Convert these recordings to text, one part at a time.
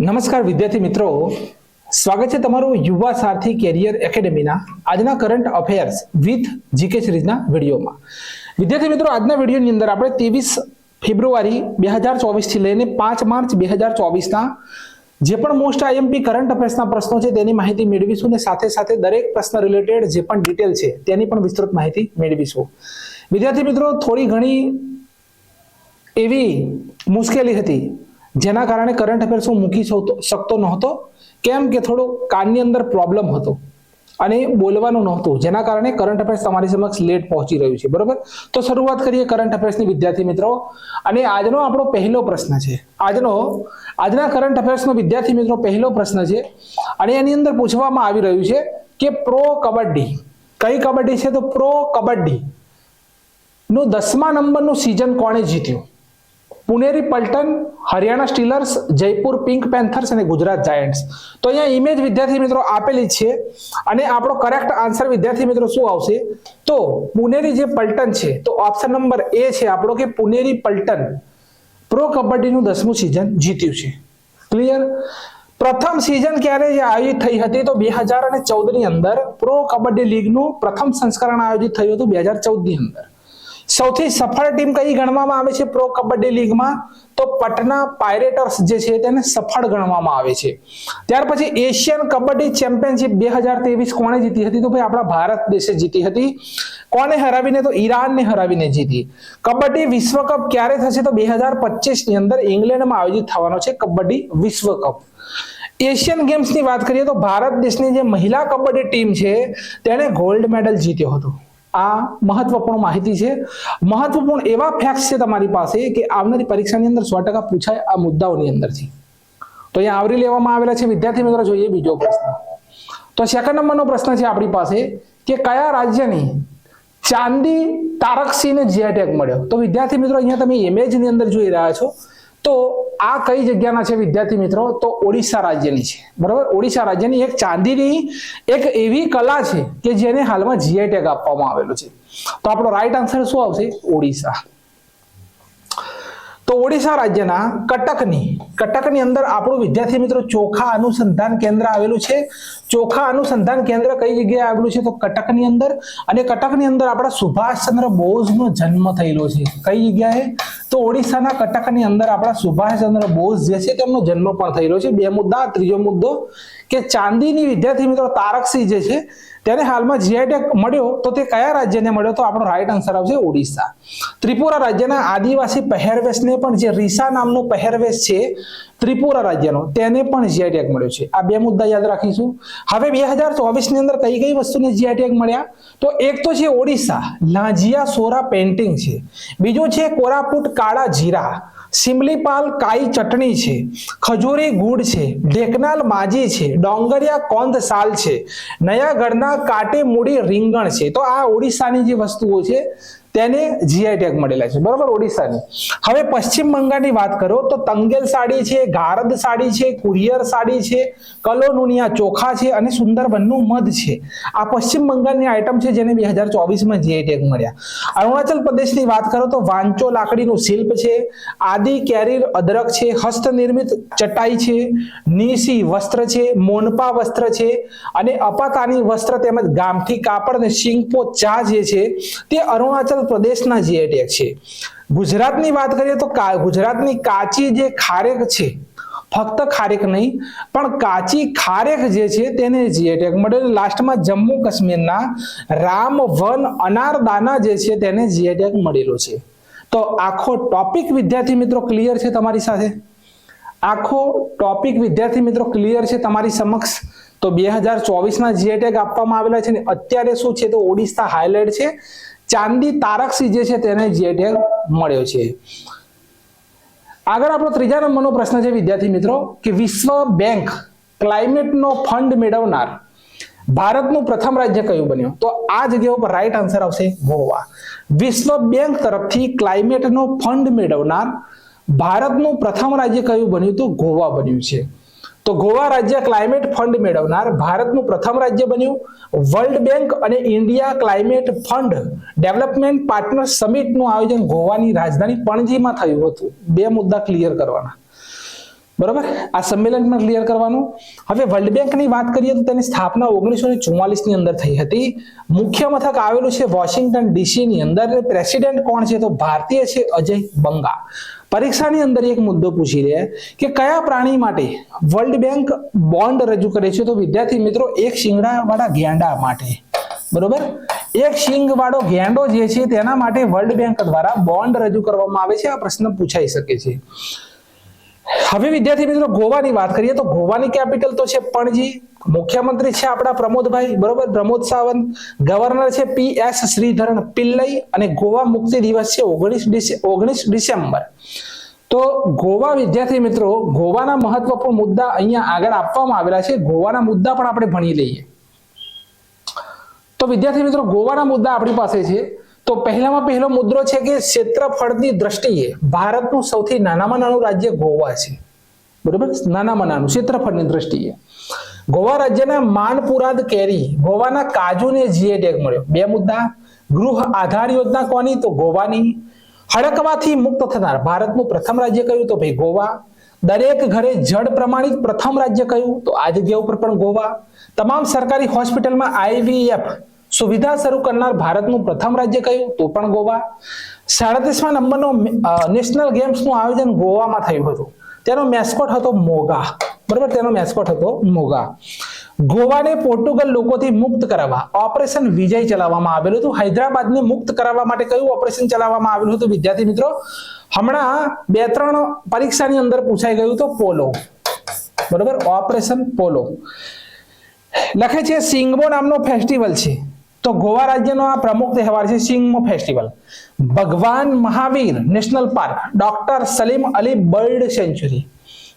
નમસ્કાર વિદ્યાર્થી મિત્રો, સ્વાગત છે તમારું યુવા સારથી કેરિયર એકેડેમીના આજના કરંટ અફેર્સ વિથ જીકે સિરીઝના વિડીયોમાં. વિદ્યાર્થી મિત્રો, આજના વિડીયોની અંદર આપણે 23 ફેબ્રુઆરી 2024 થી લઈને 5 માર્ચ 2024ના જે પણ મોસ્ટ આઈએમપી કરંટ અફેર્સના પ્રશ્નો છે તેની માહિતી મેળવીશું અને સાથે સાથે દરેક પ્રશ્ન રિલેટેડ જે પણ ડિટેલ છે તેની પણ વિસ્તૃત માહિતી મેળવીશું. વિદ્યાર્થી મિત્રો, થોડી ઘણી એવી મુશ્કેલી હતી જેના કારણે કરંટ અફેર્સ હું મૂકી શકતો નહોતો, કેમ કે થોડો કાનની અંદર પ્રોબ્લેમ હતો અને બોલવાનું નહોતું, જેના કારણે કરંટ અફેર્સ તમારી સમક્ષ લેટ પહોંચી રહ્યું છે. બરોબર, તો શરૂઆત કરીએ કરંટ અફેર્સની વિદ્યાર્થી મિત્રો. અને આજનો આપણો પહેલો પ્રશ્ન છે, આજના કરંટ અફેર્સનો વિદ્યાર્થી મિત્રો પહેલો પ્રશ્ન છે અને એની અંદર પૂછવામાં આવી રહ્યું છે કે પ્રો કબડ્ડી, કઈ કબડ્ડી છે? તો પ્રો કબડ્ડી નું 10મા નંબરનું સીઝન કોણે જીત્યું? પુનેરી પલ્ટન, હરિયાણા સ્ટીલર્સ, જયપુર પિંક પેન્થર્સ અને ગુજરાત જાયન્ટ્સ. તો અહીંયા ઇમેજ વિદ્યાર્થી મિત્રો આપેલી છે અને આપણો કરેક્ટ આન્સર વિદ્યાર્થી મિત્રો શું આવશે? તો પુનેરી જે પલ્ટન છે, તો ઓપ્શન નંબર એ છે આપણો કે પુનેરી પલ્ટન પ્રો કબડ્ડીનું 10મું સીઝન જીત્યું છે. ક્લિયર? પ્રથમ સીઝન ક્યારે આયોજિત થઈ હતી? તો 2014 ની અંદર પ્રો કબડ્ડી લીગનું પ્રથમ સંસ્કરણ આયોજિત થયું હતું 2014 ની અંદર. સૌથી સફળ ટીમ કઈ ગણવામાં આવે છે પ્રો કબડ્ડી લીગમાં? તો પટના પાયરેટર્સ જે છે તેને સફળ ગણવામાં આવે છે. ત્યાર પછી એશિયન કબડ્ડી ચેમ્પિયનશિપ 2023 કોણે જીતી હતી? તો ભાઈ આપણા ભારત દેશે જીતી હતી. કોને હરાવીને? તો ઈરાનને હરાવીને જીતી. કબડ્ડી વિશ્વ કપ ક્યારે થશે? તો 2025 ની અંદર ઇંગ્લેન્ડમાં આયોજિત થવાનો છે કબડ્ડી વિશ્વ કપ. એશિયન ગેમ્સની વાત કરીએ તો ભારત દેશની જે મહિલા કબડ્ડી ટીમ છે તેણે ગોલ્ડ મેડલ જીત્યો હતો. આ મહત્વપૂર્ણ માહિતી છે, મહત્વપૂર્ણ એવા ફેક્ટ્સ છે તમારી પાસે કે આવનારી પરીક્ષાની અંદર 100% પૂછાય આ મુદ્દાઓની અંદરથી. તો અહીંયા આવરી લેવામાં આવેલા છે. વિદ્યાર્થી મિત્રો, જોઈએ બીજો પ્રશ્ન. તો સેકન્ડ નંબરનો પ્રશ્ન છે આપણી પાસે કે કયા રાજ્યની ચાંદી તારકસીને જીઆઈ ટેગ મળ્યો? તો વિદ્યાર્થી મિત્રો, અહીંયા તમે ઇમેજની અંદર જોઈ રહ્યા છો, તો આ કઈ જગ્યાના છે વિદ્યાર્થી મિત્રો? તો ઓડિશા રાજ્યની છે. બરાબર, ઓડિશા રાજ્યની એક ચાંદીની એક એવી કલા છે કે જેને હાલમાં જીઆઈ ટેગ આપવામાં આવેલો છે. તો આપણો રાઈટ આન્સર શું આવશે? ઓડિશા. તો ઓડિશા રાજ્યના કટકની અંદર આપણું વિદ્યાર્થી મિત્રો ચોખા અનુસંધાન કેન્દ્ર આવેલું છે. ચોખા અનુસંધાન કેન્દ્ર કઈ જગ્યાએ આવેલું છે? તો કટકની અંદર. અને કટકની અંદર આપણા સુભાષચંદ્ર બોઝનો જન્મ થયેલો છે. કઈ જગ્યાએ? તો ઓડિશાના કટકની અંદર આપણા સુભાષચંદ્ર બોઝ જે છે તેમનો જન્મ પણ થયેલો છે. બે મુદ્દા. ત્રીજો મુદ્દો કે ચાંદીની વિદ્યાર્થી મિત્રો તારકસી જે છે તેને હાલમાં જીઆઈ ટેગ મળ્યો, તો તે કયા રાજ્યને મળ્યો? તો આપણો રાઈટ આન્સર આવશે ઓડિશા. ત્રિપુરા રાજ્યના આદિવાસી પહેરવેશને પણ, જે રીસા નામનો પહેરવેશ છે ત્રિપુરા રાજ્યનો, તેને પણ જીઆઈ ટેગ મળ્યો છે. આ બે મુદ્દા યાદ રાખીશું. હવે 2024 ની અંદર કઈ વસ્તુને જીઆઈ ટેગ મળ્યા? તો એક તો છે ઓડિશા લાંજિયા સોરા પેઇન્ટિંગ છે, બીજું છે કોરાપુટ કાળા જીરા, સિમલીપાલ કાઈ ચટણી છે, ખજૂરી ગુડ છે, ઢેકનાલ માજી છે, ડોંગરિયા કોંદ સાલ છે, નયાગઢના કાટી મૂડી રીંગણ છે. તો આ ઓડિશાની જે વસ્તુઓ છે તેને જીઆઈ ટેગ મળેલા છે. બરોબર, ઓડિશાની. હવે પશ્ચિમ બંગાળની વાત કરો તો તંગેલ સાડી છે, ગારદ સાડી છે, કુરિયર સાડી છે, કલોનુનિયા ચોખા છે અને સુંદરબનનું મધ છે. આ પશ્ચિમ બંગાળની આઈટમ છે જેને 2024માં જીઆઈ ટેગ મળ્યા. અરુણાચલ પ્રદેશની વાત કરો તો વાંચો લાકડીનું શિલ્પ છે, આદિ કેરીર અદરક છે, હસ્તનિર્મિત ચટાઈ છે, નીસી વસ્ત્ર છે, મોનપા વસ્ત્ર છે અને અપાતાની વસ્ત્ર તેમજ ગામઠી કાપડ અને શિંગપો ચા જે છે તે અરુણાચલ પ્રદેશના જીઆઈ ટેગ છે. ગુજરાતની વાત કરીએ તો ગુજરાતની કાચી જે ખારેક છે, ફક્ત ખારેક નહીં પણ કાચી ખારેક જે છે તેને જીઆઈ ટેગ મળ્યો. લાસ્ટમાં જમ્મુ કાશ્મીરના રામ વન અનારદાના જે છે તેને જીઆઈ ટેગ મળેલો છે. તો આખો ટોપિક વિદ્યાર્થી મિત્રો ક્લિયર છે તમારી સાથે? આખો ટોપિક વિદ્યાર્થી મિત્રો ક્લિયર છે તમારી સમક્ષ? તો 2024ના જીઆઈ ટેગ આપવામાં આવેલા છે ને અત્યારે શું છે? તો ઓડિશા હાઇલાઇટ છે. ચાંદી તારકસી જે છે તેને જીઆઈ ટેગ મળ્યો છે. આગળ આપણો ત્રીજા નંબરનો પ્રશ્ન છે વિદ્યાર્થી મિત્રો કે વિશ્વ બેંક ક્લાઇમેટનો ફંડ મેળવનાર ભારતનું પ્રથમ રાજ્ય કયું બન્યું? તો આ જગ્યા ઉપર રાઈટ આન્સર આવશે ગોવા. વિશ્વ બેંક તરફથી ક્લાઇમેટનો ફંડ મેળવનાર ભારતનું પ્રથમ રાજ્ય કયું બન્યું? તો ગોવા બન્યું છે. તો ગોવા રાજ્ય ક્લાઇમેટ ફંડ મેળવનાર ભારતનું પ્રથમ રાજ્ય બન્યું. વર્લ્ડ બેંક અને India climate fund development partner સમિટનું આયોજન ગોવાની રાજધાની પણજીમાં થયું હતું. બે મુદ્દા ક્લિયર કરવાના, બરાબર, આ સંમેલનમાં ક્લિયર કરવાનું. હવે વર્લ્ડ બેંકની વાત કરીએ તો તેની સ્થાપના 1944 ની અંદર થઈ હતી. મુખ્ય મથક આવેલું છે વોશિંગ્ટન ડીસી ની અંદર. પ્રેસિડેન્ટ કોણ છે તો ભારતીય છે અજય બંગા. પરીક્ષાની અંદર એક મુદ્દો પૂછી લે કે કયા પ્રાણી માટે વર્લ્ડ બેંક બોન્ડ રજૂ કરે છે, તો વિદ્યાર્થી મિત્રો એક શિંગડા વાળા ગેંડા માટે, બરોબર, એક શિંગ વાળો ગેંડો જે છે તેના માટે વર્લ્ડ બેંક દ્વારા બોન્ડ રજૂ કરવામાં આવે છે. આ પ્રશ્ન પૂછાઈ શકે છે. હવે વિદ્યાર્થી મિત્રો ગોવાની વાત કરીએ તો ગોવાની કેપિટલ તો છે પણજી. મુખ્યમંત્રી છે આપણા પ્રમોદભાઈ, બરોબર, પ્રમોદ સાવંત. ગવર્નર છે PS શ્રીધરન પિલ્લઈ. અને ગોવા મુક્તિ દિવસ છે 19 ડિસેમ્બર. તો ગોવા વિદ્યાર્થી મિત્રો ગોવાના મહત્વપૂર્ણ મુદ્દા અહીંયા આગળ આપવામાં આવેલા છે. ગોવાના મુદ્દા પણ આપણે ભણી લઈએ. તો વિદ્યાર્થી મિત્રો ગોવાના મુદ્દા આપણી પાસે છે. તો પહેલામાં પહેલો મુદ્દો છે કે ક્ષેત્રફળની દ્રષ્ટિએ ભારતનું સૌથી નાનામાં નાનું રાજ્ય ગોવા છે, બરોબર, નાનામાં નાનું ક્ષેત્રફળની દ્રષ્ટિએ. ગોવા રાજ્યના માનપુરાદ કેરી, ગોવાના કાજુને જીએ ટેગ મળ્યો. બે મુદ્દા. ગૃહ આધાર યોજના કોની તો ગોવાની. હડકવાથી મુક્ત થનાર ભારતનું પ્રથમ રાજ્ય કયું તો ભાઈ ગોવા. દરેક ઘરે જળ પ્રમાણિત પ્રથમ રાજ્ય કયું તો આ જગ્યા ઉપર પણ ગોવા. તમામ સરકારી હોસ્પિટલમાં IVF સુવિધા શરૂ કરનાર ભારતનું પ્રથમ રાજ્ય કયું તો પણ ગોવા. 37મા નંબરનો નેશનલ ગેમ્સનું આયોજન ગોવામાં થયું હતું. તેનો મેસ્કોટ હતો મોગા, બરાબર, તેનો મેસ્કોટ હતો મોગા. ગોવાને પોર્ટુગલ લોકોથી મુક્ત કરાવવા ઓપરેશન વિજય ચલાવવામાં આવેલું હતું. હૈદરાબાદને મુક્ત કરાવવા માટે કયું ઓપરેશન ચલાવવામાં આવેલું હતું વિદ્યાર્થી મિત્રો? હમણાં 2-3 પરીક્ષાની અંદર પૂછાઈ ગયું તો પોલો, બરાબર, ઓપરેશન પોલો. લખે છે સિંગમો નામનો ફેસ્ટિવલ છે. તો ગોવા રાજ્યનો આ પ્રમુખ તહેવાર છે સિંગમો ફેસ્ટિવલ. ભગવાન Mahavir national park, doctor Salim Ali bird sanctuary.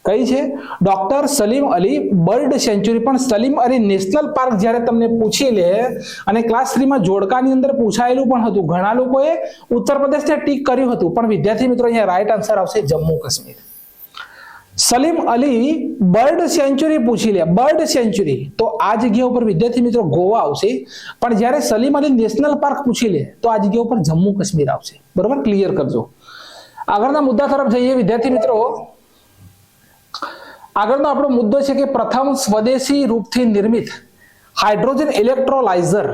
કઈ છે? Doctor Salim Ali bird sanctuary. પણ સલીમ અલી નેશનલ પાર્ક જ્યારે તમને પૂછી લે અને ક્લાસ 3 માં જોડકાની અંદર પૂછાયેલું પણ હતું, ઘણા લોકોએ ઉત્તર પ્રદેશને ટીક કર્યું હતું, પણ વિદ્યાર્થી મિત્રો અહીંયા રાઈટ આન્સર આવશે જમ્મુ કાશ્મીર. સલીમ અલી બર્ડ સેન્ચુરી પૂછી લે, બર્ડ સેન્ચુરી, તો આ જગ્યા ઉપર વિદ્યાર્થી મિત્રો ગોવા આવશે. પણ જ્યારે સલીમ અલી નેશનલ પાર્ક પૂછી લે તો આ જગ્યા ઉપર જમ્મુ કાશ્મીર આવશે. બરોબર, ક્લિયર કરજો. આગળના મુદ્દા તરફ જઈએ વિદ્યાર્થી મિત્રો. આગળનો આપણો મુદ્દો છે કે પ્રથમ સ્વદેશી રૂપથી નિર્મિત હાઇડ્રોજન ઇલેક્ટ્રોલાઇઝર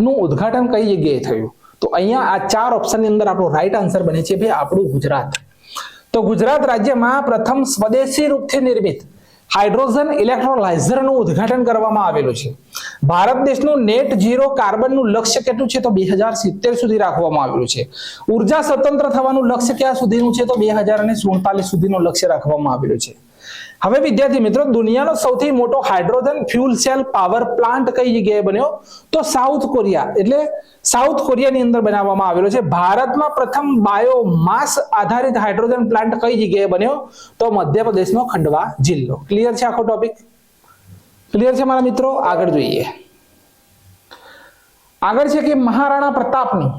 નું ઉદ્ઘાટન કઈ જગ્યાએ થયું? તો અહીંયા આ 4 ઓપ્શનની અંદર આપણો રાઈટ આન્સર બને છે ભાઈ આપણું ગુજરાત. તો ગુજરાત રાજ્યમાં પ્રથમ સ્વદેશી રૂપથી નિર્મિત હાઇડ્રોજન ઇલેક્ટ્રોલાઇઝરનું ઉદ્ઘાટન કરવામાં આવેલું છે. ભારત દેશનું નેટ ઝીરો કાર્બનનું લક્ષ્ય કેટલું છે તો 2070 સુધી રાખવામાં આવેલું છે. ઉર્જા સ્વતંત્ર થવાનું લક્ષ્ય ક્યાં સુધીનું છે તો 2047 સુધીનું લક્ષ્ય રાખવામાં આવેલું છે. હવે વિદ્યાર્થી મિત્રો દુનિયાનો સૌથી મોટો hydrogen fuel cell power plant કઈ જગ્યાએ બન્યો તો સાઉથ કોરિયા, એટલે સાઉથ કોરિયાની અંદર બનાવવામાં આવેલો છે. ભારતમાં પ્રથમ બાયોમાસ આધારિત હાઇડ્રોજન પ્લાન્ટ કઈ જગ્યાએ બન્યો તો મધ્યપ્રદેશનો ખંડવા જિલ્લો. ક્લિયર છે આખો ટોપિક? ક્લિયર છે મારા મિત્રો? આગળ જોઈએ. આગળ છે કે મહારાણા પ્રતાપની,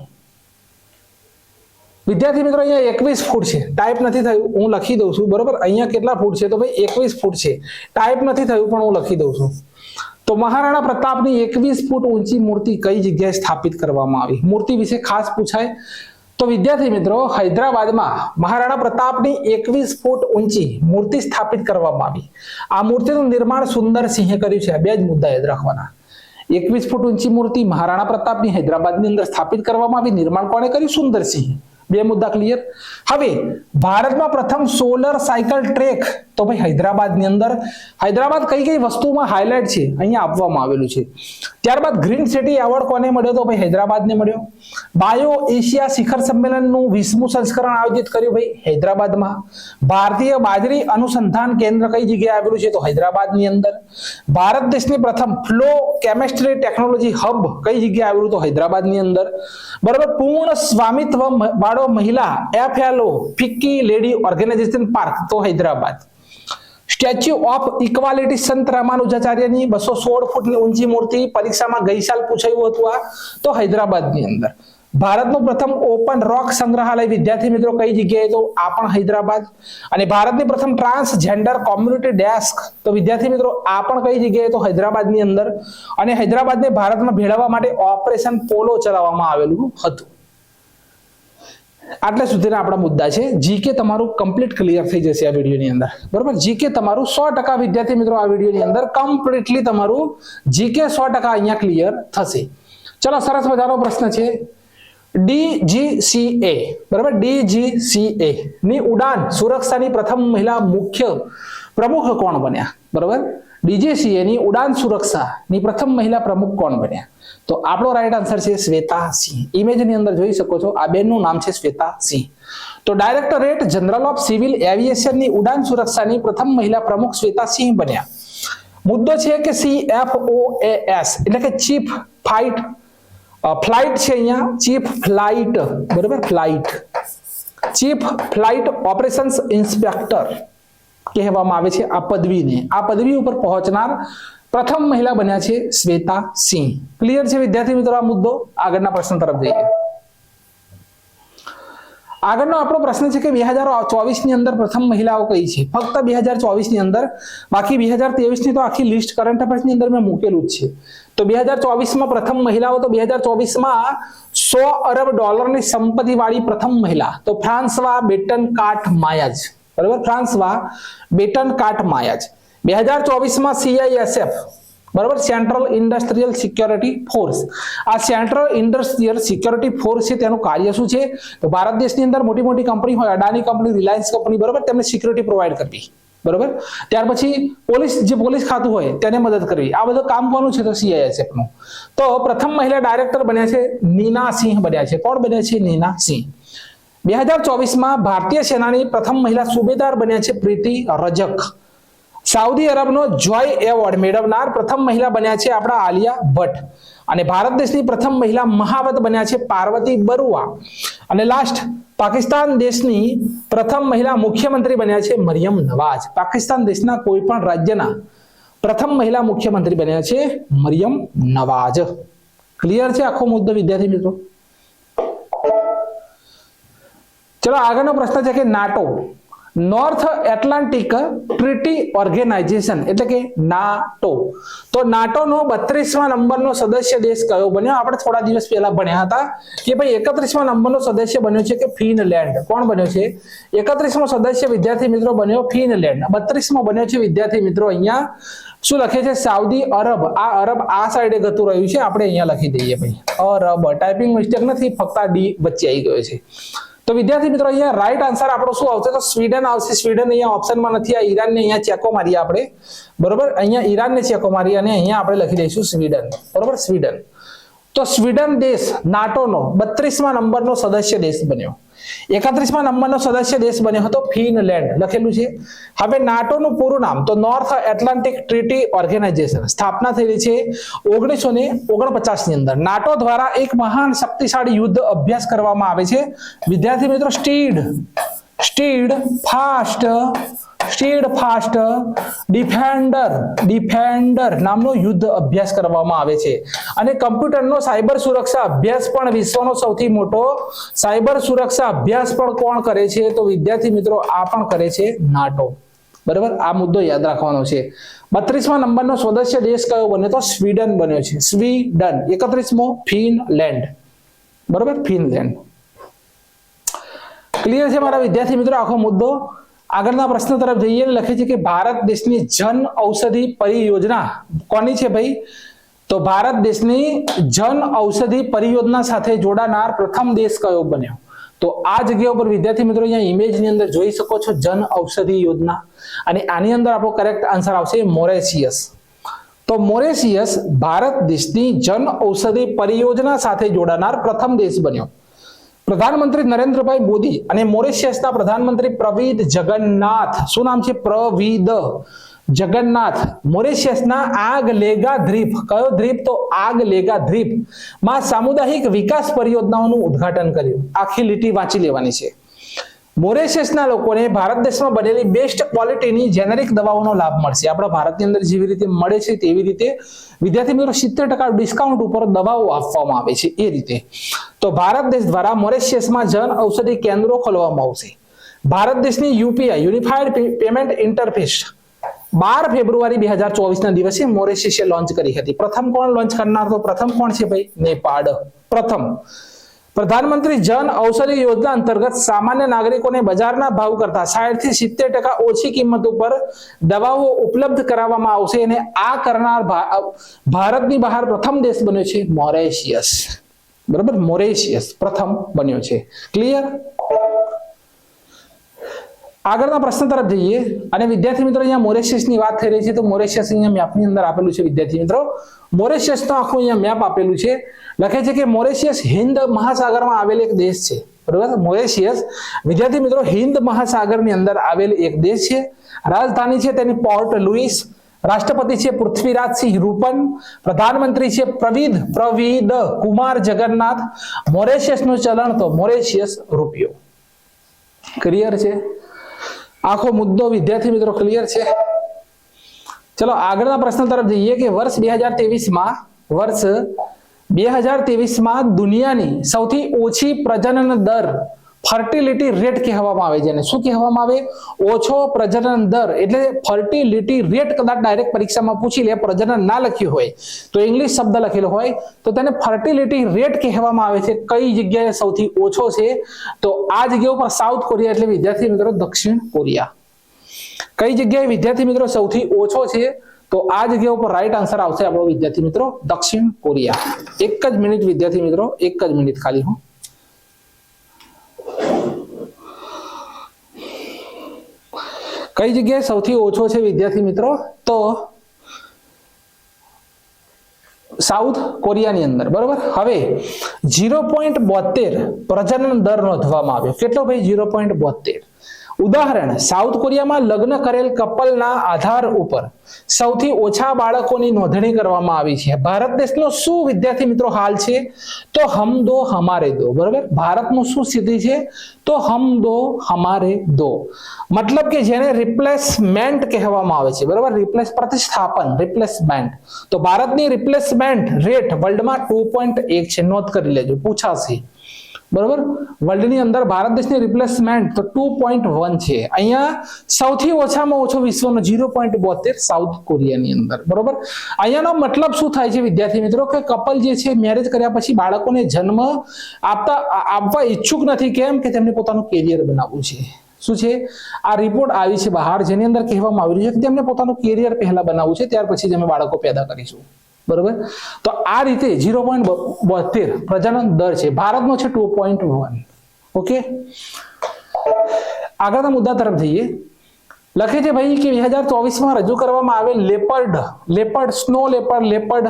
વિદ્યાર્થી મિત્રો અહીંયા 21 ફૂટ છે, ટાઈપ નથી થયું, હું લખી દઉં છું, બરોબર. અહીંયા કેટલા ફૂટ છે તો ભાઈ 21 ફૂટ છે, ટાઈપ નથી થયું પણ હું લખી દઉં છું. તો મહારાણા પ્રતાપની 21 ફૂટ ઊંચી મૂર્તિ કઈ જગ્યાએ સ્થાપિત કરવામાં આવી? મૂર્તિ વિશે ખાસ પૂછાય તો વિદ્યાર્થી મિત્રો હૈદરાબાદમાં મહારાણા પ્રતાપની 21 ફૂટ ઊંચી મૂર્તિ સ્થાપિત કરવામાં આવી. આ મૂર્તિનું નિર્માણ સુંદર સિંહે કર્યું છે. આ બે જ મુદ્દા યાદ રાખવાના. 21 ફૂટ ઊંચી મૂર્તિ મહારાણા પ્રતાપની હૈદરાબાદની અંદર સ્થાપિત કરવામાં આવી. નિર્માણ કોણે કર્યું? સુંદરસિંહ. બે મુદ્દા ક્લિયર. હવે ભારતમાં પ્રથમ સોલર સાયકલ ટ્રેક તો ભાઈ હૈદરાબાદની અંદર. હૈદરાબાદ કઈ કઈ વસ્તુમાં હાઇલાઇટ છે અહીંયા આપવામાં આવેલું છે. ત્યારબાદ ગ્રીન સિટી એવોર્ડ કોને મળ્યો તો ભાઈ હૈદરાબાદને મળ્યો. બાયો એશિયા શિખર સંમેલનનું 20મું સંસ્કરણ આયોજિત કર્યું ભાઈ હૈદરાબાદમાં. ભારતીય બાજરી અનુસંધાન કેન્દ્ર કઈ જગ્યાએ આવેલું છે તો હૈદરાબાદની અંદર. ભારત દેશની પ્રથમ ફ્લો કેમિસ્ટ્રી ટેકનોલોજી હબ કઈ જગ્યાએ આવેલું તો હૈદરાબાદની અંદર. બરાબર. પૂર્ણ સ્વામિત્વ વાળો મહિલા FLO FICCI lady organisation park તો હૈદરાબાદ. સ્ટેચ્યુ ઓફ ઇક્વાલિટી સંત રામાનુજાચાર્યની 216 ફૂટની ઊંચી મૂર્તિ પરીક્ષામાં ગઈ સાલ પૂછાયું હતું આ તો હૈદરાબાદની અંદર. ભારતનું પ્રથમ ઓપન રોક સંગ્રહાલય વિદ્યાર્થી મિત્રો કઈ જગ્યાએ તો આ પણ હૈદરાબાદ. અને ભારતની પ્રથમ ટ્રાન્સજેન્ડર કોમ્યુનિટી ડેસ્ક તો વિદ્યાર્થી મિત્રો આ પણ કઈ જગ્યાએ તો હૈદરાબાદની અંદર. અને હૈદરાબાદને ભારતમાં ભેળવવા માટે ઓપરેશન પોલો ચલાવવામાં આવેલું હતું. આટલા સુધીના આપણા મુદ્દા છે. જીકે તમારું કમ્પ્લીટ ક્લિયર થઈ જશે આ વિડીયોની અંદર, બરોબર. જીકે તમારું 100% વિદ્યાર્થી મિત્રો આ વિડીયોની અંદર કમ્પ્લીટલી તમારું જીકે 100% અહીંયા ક્લિયર થશે. ચલો, સરસ મજાનો પ્રશ્ન છે. DGCA, બરાબર, DGCA ની ઉડાન સુરક્ષાની પ્રથમ મહિલા મુખ્ય પ્રમુખ કોણ બન્યા? બરાબર, DGCA ની ઉડાન સુરક્ષાની પ્રથમ મહિલા પ્રમુખ કોણ બન્યા? તો આપણો રાઈટ આન્સર છે શ્વેતા સિંહ. ઇમેજની અંદર જોઈ શકો છો આ બેનનું નામ છે શ્વેતા સિંહ. તો ડાયરેક્ટરેટ જનરલ ઓફ સિવિલ એવિએશનની ઉડાન સુરક્ષાની પ્રથમ મહિલા પ્રમુખ શ્વેતા સિંહ બન્યા. મુદ્દો છે કે CFOAS એટલે કે ચીફ ફ્લાઇટ છે અહીંયા, ચીફ ફ્લાઇટ, બરાબર, ચીફ ફ્લાઇટ ઓપરેશન્સ ઇન્સ્પેક્ટર કહેવામાં આવે છે આ પદવીને. આ પદવી ઉપર પહોંચનાર પ્રથમ મહિલા બન્યા છે શ્વેતા સિંહ. ક્લિયર છે વિદ્યાર્થી મિત્રો આ મુદ્દો? આગળના પ્રશ્ન તરફ જઈએ. આગળનો આપણો પ્રશ્ન છે કે 2024 ની અંદર પ્રથમ મહિલાઓ કઈ છે? ફક્ત 2024 ની અંદર, બાકી 2023 ની તો આખી લિસ્ટ કરંટ અફેર્સ ની અંદર મેં મૂકેલું જ છે. તો 2024 માં પ્રથમ મહિલાઓ તો 2024 માં $100 અરબ ની સંપત્તિ વાળી પ્રથમ મહિલા તો ફ્રાન્સવા બેટનકાટ માયાજ, બરાબર, ફ્રાન્સવા બેટનકાટ માયાજ. 2024 માં CISF, બરાબર, સેન્ટ્રલ ઇન્ડસ્ટ્રીયલ સિક્યોરિટી ફોર્સ. આ સેન્ટ્રલ ઇન્ડસ્ટ્રીયલ સિક્યોરિટી ફોર્સ છે તેનું કાર્ય શું છે? તો ભારત દેશની અંદર મોટી મોટી કંપની હોય, અડાની કંપની, રિલાયન્સ કંપની, બરાબર, તેમને સિક્યોરિટી પ્રોવાઈડ કરવી, બરાબર. ત્યાર પછી પોલીસ ખાતું હોય તેને મદદ કરવી. આ બધું કામ કોનું છે? તો CISF નું. તો પ્રથમ મહિલા ડાયરેક્ટર બન્યા છે નીના સિંહ બન્યા છે. કોણ બન્યા છે? નીના સિંહ. 2024 માં ભારતીય સેનાની પ્રથમ મહિલા સુબેદાર બન્યા છે પ્રીતિ રજક. સાઉદી અરબનો જોય એવોર્ડ મેળવનાર પ્રથમ મહિલા બન્યા છે આપણા આલિયા ભટ્ટ. અને ભારત દેશની પ્રથમ મહિલા મહાવત બન્યા છે પાર્વતી બરુઆ. અને લાસ્ટ, પાકિસ્તાન દેશની પ્રથમ મહિલા મુખ્યમંત્રી બન્યા છે મરિયમ નવાઝ. પાકિસ્તાન દેશના કોઈ પણ રાજ્યના પ્રથમ મહિલા મુખ્યમંત્રી બન્યા છે મરિયમ નવાઝ. ક્લિયર છે આખો મુદ્દો વિદ્યાર્થી મિત્રો? ચલો, આગળનો પ્રશ્ન છે કે NATO, North Atlantic Treaty Organisation એટલે કે નાટો, તો નાટોનો 32મા નંબરનો સદસ્ય દેશ કયો બન્યો? આપણે થોડા દિવસ પહેલા ભણ્યા હતા કે ભાઈ 31મા નંબરનો સદસ્ય બન્યો છે કે ફિનલેન્ડ. કોણ બન્યો છે? 31મો સદસ્ય વિદ્યાર્થી મિત્રો બન્યો ફિનલેન્ડ. 32મો બન્યો છે વિદ્યાર્થી મિત્રો અહીંયા શું લખે છે? Saudi Arab. આ અરબ આ સાઈડે ગતું રહ્યું છે, આપણે અહીંયા લખી દઈએ ભાઈ અરબ. ટાઈપિંગ મિસ્ટેક નથી, ફક્ત આ ડી વચ્ચે આવી ગયો છે. તો વિદ્યાર્થી મિત્રો અહીંયા રાઈટ આન્સર આપણો શું આવશે? તો સ્વીડન આવશે. સ્વીડન અહીંયા ઓપ્શનમાં નથી. આ ઈરાનને અહીંયા ચેકો મારીએ આપણે, બરોબર. અહીંયા ઈરાનને ચેકો મારી અને અહીંયા આપણે લખી દઈશું સ્વીડન, બરોબર, સ્વીડન. તો સ્વીડન દેશ નાટોનો 32મા નંબરનો સદસ્ય દેશ બન્યો. 31મા નંબરનો સદસ્ય દેશ બન્યો હતો ફિનલેન્ડ, લખેલું છે. હવે નાટોનું પૂરું નામ તો નોર્થ એટલાન્ટિક ટ્રીટી ઓર્ગેનાઇઝેશન. સ્થાપના થયેલી છે 1949 ની અંદર. નાટો દ્વારા એક મહાન શક્તિશાળી યુદ્ધ અભ્યાસ કરવામાં આવે છે વિદ્યાર્થી મિત્રો સ્ટીડ ફાસ્ટ ડિફેન્ડર નામનો યુદ્ધ અભ્યાસ કરવામાં આવે છે. અને કમ્પ્યુટરનો સાયબર સુરક્ષા અભ્યાસ પણ વિશ્વનો સૌથી મોટો સાયબર સુરક્ષા અભ્યાસ પણ કોણ કરે છે? તો વિદ્યાર્થી મિત્રો આ પણ કરે છે નાટો, બરાબર. આ મુદ્દો યાદ રાખવાનો છે. 32મા નંબરનો સદસ્ય દેશ કયો બન્યો? તો સ્વીડન બન્યો છે, સ્વીડન. 31મો ફિનલેન્ડ, બરાબર, ફિનલેન્ડ. ક્લિયર છે મારા વિદ્યાર્થી મિત્રો આખો મુદ્દો? આગળના પ્રશ્ન તરફ જઈએ. લખે છે કે ભારત દેશની જન ઔષધિ પરિયોજના કોની છે ભાઈ? તો ભારત દેશની જન ઔષધિ પરિયોજના સાથે જોડાનાર પ્રથમ દેશ કયો બન્યો? તો આ જગ્યા ઉપર વિદ્યાર્થી મિત્રો અહીંયા ઇમેજની અંદર જોઈ શકો છો જન ઔષધિ યોજના. અને આની અંદર આપણો કરેક્ટ આન્સર આવશે મોરેશિયસ. તો મોરેશિયસ ભારત દેશની જન ઔષધિ પરિયોજના સાથે જોડાનાર પ્રથમ દેશ બન્યો. પ્રધાનમંત્રી નરેન્દ્રભાઈ મોદી અને મોરેશિયસના પ્રધાનમંત્રી પ્રવિદ જગન્નાથ, શું નામ છે? પ્રવિદ જગન્નાથ, મોરેશિયસના આગલેગા દ્વીપ, કયો દ્વીપ? તો આગલેગા દ્વીપ માં સામુદાયિક વિકાસ પરિયોજનાઓનું ઉદ્ઘાટન કર્યું. આખી લીટી વાંચી લેવાની છે. મોરેશિયસના લોકોને ભારત દેશમાં બનેલી બેસ્ટ ક્વોલિટીની જેનેરિક દવાઓનો લાભ મળશે. આપણા ભારતની અંદર જેવી રીતે મળે છે તેવી રીતે વિદ્યાર્થી મિત્રો 70% ડિસ્કાઉન્ટ ઉપર દવાઓ આપવામાં આવે છે એ રીતે. તો ભારત દેશ દ્વારા મોરેશિયસમાં જન ઔષધિ કેન્દ્રો ખોલવામાં આવશે. ભારત દેશની યુપીઆઈ યુનિફાઈડ પેમેન્ટ ઇન્ટરફેસ 12 ફેબ્રુઆરી 2024 દિવસે મોરેશિયસે લોન્ચ કરી હતી. પ્રથમ કોણ લોન્ચ કરનાર? તો પ્રથમ કોણ છે ભાઈ? નેપાળ પ્રથમ. પ્રધાનમંત્રી જન ઔષધિ યોજના અંતર્ગત સામાન્ય નાગરિકોને બજારના ભાવ કરતા 60 થી 70% ઓછી કિંમત ઉપર દવાઓ ઉપલબ્ધ કરાવવામાં આવશે અને આ કરનાર ભારતની બહાર પ્રથમ દેશ બન્યો છે મોરેશિયસ. બરાબર, મોરેશિયસ પ્રથમ બન્યો છે. ક્લિયર? આગળના પ્રશ્ન તરફ જઈએ અને વિદ્યાર્થી મિત્રો અહીંયા મોરેશિયસની વાત થઈ રહી છે તો મોરેશિયસ અહીંયા મેપની અંદર આપેલું છે. વિદ્યાર્થી મિત્રો મોરેશિયસનો આખું અહીંયા મેપ આપેલું છે. લખે છે કે મોરેશિયસ હિન્દ મહાસાગરમાં આવેલ એક દેશ છે. બરાબર, મોરેશિયસ વિદ્યાર્થી મિત્રો હિન્દ મહાસાગરની અંદર આવેલ એક દેશ છે. રાજધાની છે તેની પોર્ટ લુઈસ. રાષ્ટ્રપતિ છે પૃથ્વીરાજસિંહ રૂપન. પ્રધાનમંત્રી છે પ્રવિદ કુમાર જગન્નાથ. મોરેશિયસનું ચલણ તો મોરેશિયસ રૂપિયો. ક્લિયર છે? આખો મુદ્દો વિદ્યાર્થી મિત્રો ક્લિયર છે? ચલો આગળના પ્રશ્ન તરફ જઈએ કે વર્ષ 2023માં દુનિયાની સૌથી ઓછી પ્રજનન દર ફર્ટિલિટી રેટ કહેવામાં આવે છે. શું કહેવામાં આવે? ઓછો પ્રજનન દર એટલે ફર્ટિલિટી રેટ. કદાચ ડાયરેક્ટ પરીક્ષામાં પૂછી લે, પ્રજનન ના લખ્યું હોય તો ઇંગ્લિશ શબ્દ લખેલો હોય તો તેને ફર્ટિલિટી રેટ કહેવામાં આવે છે. કઈ જગ્યાએ સૌથી ઓછો છે? તો આ જગ્યા ઉપર સાઉથ કોરિયા એટલે વિદ્યાર્થી મિત્રો દક્ષિણ કોરિયા. કઈ જગ્યાએ વિદ્યાર્થી મિત્રો સૌથી ઓછો છે? તો આ જગ્યા ઉપર રાઈટ આન્સર આવશે આપણો વિદ્યાર્થી મિત્રો દક્ષિણ કોરિયા. એક જ મિનિટ વિદ્યાર્થી મિત્રો, એક જ મિનિટ ખાલી. હું કઈ જગ્યાએ સૌથી ઓછો છે વિદ્યાર્થી મિત્રો? તો સાઉથ કોરિયાની અંદર. બરોબર. હવે 0.72 પ્રજનન દર નોંધવામાં આવ્યો. કેટલો ભાઈ? 0.72. ઉદાહરણ, સાઉથ કોરિયામાં લગ્ન કરેલ કપલના આધાર ઉપર સૌથી ઓછા બાળકોની નોંધણી કરવામાં આવી છે. ભારત દેશનો શું વિદ્યાર્થી મિત્રો હાલ છે? તો હમ દો હમારે દો. બરોબર, ભારતનું શું સ્થિતિ છે? તો હમ દો હમારે દો. મતલબ કે જેને રિપ્લેસમેન્ટ કહેવામાં આવે છે. બરોબર, પ્રતિસ્થાપન, રિપ્લેસમેન્ટ. તો ભારતની રિપ્લેસમેન્ટ રેટ વર્લ્ડમાં 2.1 છે. નોંધ કરી લેજો, પૂછાશે. બરોબર, વર્લ્ડની અંદર ભારત દેશની રિપ્લેસમેન્ટ તો 2.1 છે. અહીંયા સૌથી ઓછામાં ઓછો વિશ્વનો 0.72 સાઉથ કોરિયાની અંદર. બરોબર, અહીંયાનો મતલબ શું થાય છે વિદ્યાર્થી મિત્રો? કે કપલ જે છે મેરેજ કર્યા પછી બાળકોને જન્મ આપવા ઈચ્છુક નથી. કેમ? કે તેમને પોતાનું કેરિયર બનાવવું છે. શું છે? આ રિપોર્ટ આવી છે બહાર જેની અંદર કહેવામાં આવી રહ્યું છે કે તેમને પોતાનું કેરિયર પહેલા બનાવવું છે, ત્યાર પછી જ અમે બાળકો પેદા કરીશું. બરોબર, તો આ રીતે 0.72 પ્રજનન દર છે. ભારતનો છે 2.1. ઓકે, આગળના મુદ્દા તરફ જઈએ. લખે છે ભાઈ કે 2024માં રજૂ કરવામાં આવેલ લેપર્ડ સ્નો લેપર્ડ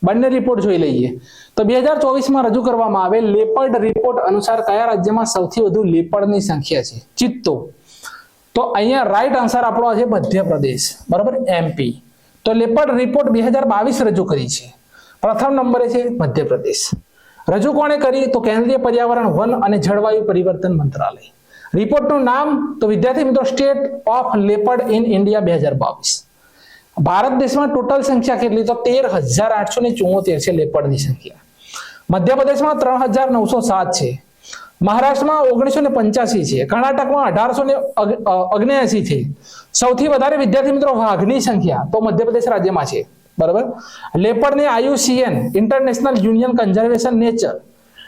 બંને રિપોર્ટ જોઈ લઈએ. તો 2024માં રજૂ કરવામાં આવેલ લેપર્ડ રિપોર્ટ અનુસાર કયા રાજ્યમાં સૌથી વધુ લેપર્ડની સંખ્યા છે? ચિત્તો. તો અહીંયા રાઈટ આન્સર આપણો છે મધ્યપ્રદેશ. બરાબર, MP. તો લેપર્ડ રિપોર્ટ 2022 રજૂ કરી છે. પ્રથમ નંબરે છે મધ્યપ્રદેશ. રજૂ કોણે કરી? તો કેન્દ્રીય પર્યાવરણ, વન અને જળવાયુ પરિવર્તન મંત્રાલય. રિપોર્ટનું નામ તો વિદ્યાર્થી મિત્રો state of leopard in India 2022. Bharat દેશમાં ટોટલ સંખ્યા કેટલી? તો 13,874 છે લેપર્ડની સંખ્યા. મધ્યપ્રદેશમાં 3,907 છે. મહારાષ્ટ્રમાં 1985 છે. કર્ણાટકમાં 1879 છે. સૌથી વધારે વિદ્યાર્થી મિત્રો વાઘની સંખ્યા તો મધ્યપ્રદેશ રાજ્યમાં છે. બરાબર, લેપર્ડને IUCN international union conservation nature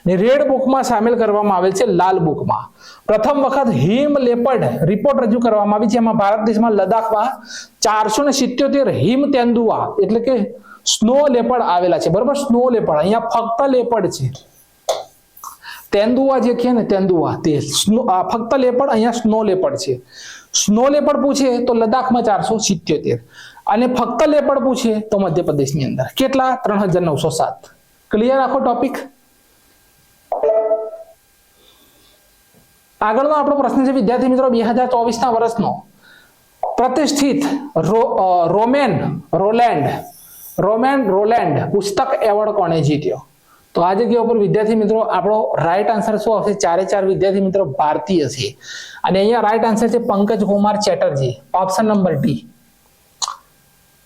ની રેડ બુકમાં સામેલ કરવામાં આવેલ છે, લાલ બુકમાં. પ્રથમ વખત હિમ લેપર્ડ રિપોર્ટ રજૂ કરવામાં આવી છે. એમાં ભારત દેશમાં લદ્દાખમાં 477 હિમ તેંદુઆ એટલે કે સ્નો લેપર્ડ આવેલા છે. બરાબર, સ્નો લેપર્ડ. અહીંયા ફક્ત લેપર્ડ છે. તેંદુઆ જે કહે ને તેંદુઆ તે ફક્ત લેપર્ડ, અહીંયા સ્નો લેપર્ડ છે. સ્નો લેપર્ડ પૂછે તો લદ્દાખમાં 477 અને ફક્ત લેપર્ડ પૂછે તો મધ્યપ્રદેશની અંદર કેટલા? 3,907. ક્લિયર આખો ટોપિક? આગળનો આપણો પ્રશ્ન છે વિદ્યાર્થી મિત્રો 2024ના વર્ષનો પ્રતિષ્ઠિત રોમેન રોલેન્ડ પુસ્તક એવોર્ડ કોણે જીત્યો? તો આ જગ્યા ઉપર વિદ્યાર્થી મિત્રો આપણો રાઈટ આન્સર શું આવશે? 4 વિદ્યાર્થી મિત્રો ભારતીય છે. અને અહીંયા રાઈટ આન્સર છે Pankaj Kumar Chatterjee, option number D.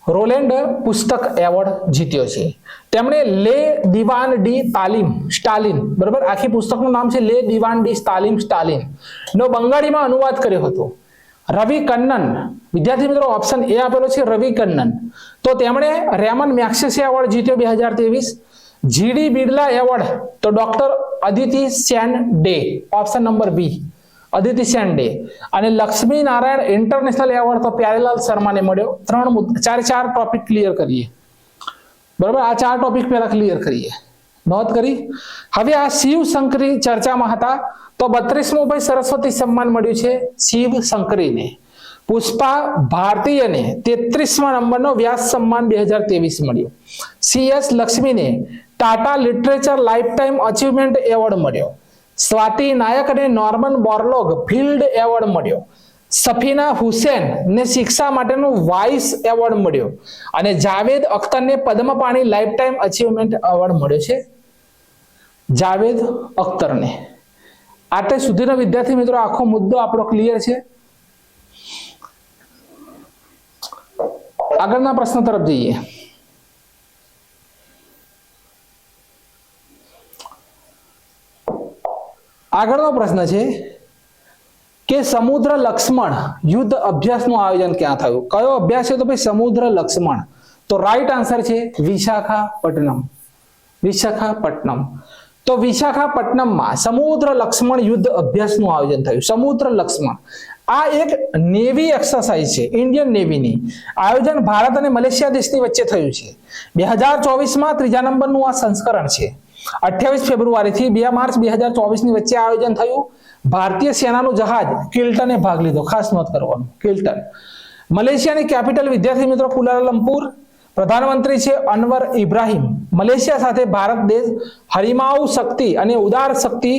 Roland પુસ્તક એવોર્ડ જીત્યો છે. તેમણે લે દિવાન ડી સ્ટાલિન, બરાબર, આખી પુસ્તકનું નામ છે લે દિવાન ડી સ્ટાલિન નો બંગાળીમાં અનુવાદ કર્યો હતો. રવિ કન્નન, વિદ્યાર્થી મિત્રો ઓપ્શન એ આપેલો છે રવિ કન્નન, તો તેમણે રેમન મેગ્સેસે એવોર્ડ જીત્યો 2023. જીડી બિરલા એવોર્ડ તો doctor Aditi Sen De, option number B, Aditi Sen De. અને લક્ષ્મી નારાયણ ઇન્ટરનેશનલ એવોર્ડ તો પ્યારેલાલ શર્માને મળ્યો. 4 ટોપિક ક્લિયર કરીએ, બરાબર, આ 4 ટોપિક પહેલા ક્લિયર કરીએ, નોંધ કરી. હવે આ શિવ શંકરી ચર્ચામાં હતા, તો 32મો ભાઈ સરસ્વતી સન્માન મળ્યું છે શિવ શંકરીને. પુષ્પા ભારતીયને 33મા નંબરનો વ્યાસ સન્માન 2023 મળ્યો. CS લક્ષ્મીને Tata literature lifetime achievement award મળ્યો. સ્વાતિ નાયકને નોર્મન બોરલોગ ફિલ્ડ એવોર્ડ મળ્યો. સફીના હુસેન ને શિક્ષા માટેનો વાઇસ એવોર્ડ મળ્યો. અને જાવેદ અખ્તરને પદ્મપાણી લાઇફટાઇમ અચીવમેન્ટ એવોર્ડ મળ્યો છે. જાવેદ અખ્તરને. આટલે સુધીનો વિદ્યાર્થી મિત્રો આખો મુદ્દો આપણો ક્લિયર છે. આગળના પ્રશ્ન તરફ જઈએ. આગળનો પ્રશ્ન છે કે સમુદ્ર લક્ષ્મણ યુદ્ધ અભ્યાસનું આયોજન ક્યાં થયું? કયો અભ્યાસ છે? તો ભાઈ સમુદ્ર લક્ષ્મણ. તો રાઈટ આન્સર છે વિશાખાપટ્ટનમ. વિશાખાપટ્ટનમ. તો વિશાખાપટ્ટનમમાં સમુદ્ર લક્ષ્મણ યુદ્ધ અભ્યાસનું આયોજન થયું. સમુદ્ર લક્ષ્મણ આ એક નેવી એક્સરસાઇઝ છે, ઇન્ડિયન નેવીની. આયોજન ભારત અને મલેશિયા દેશની વચ્ચે થયું છે. 2024માં 3જા નંબરનું આ સંસ્કરણ છે. 28 ફેબ્રુઆરીથી 2 માર્ચ 2024ની વચ્ચે આયોજન થયું. ભારતીય સેનાનું જહાજ કિલ્ટને ભાગ લીધો, ખાસ નોંધ કરવાનું, કિલ્ટન. મલેશિયાની કેપિટલ વિદ્યાર્થી મિત્રો કુલાલમપુર. પ્રધાનમંત્રી છે અનવર ઇબ્રાહિમ. મલેશિયા સાથે ભારત દેશ હરિમાઉ શક્તિ અને ઉદાર શક્તિ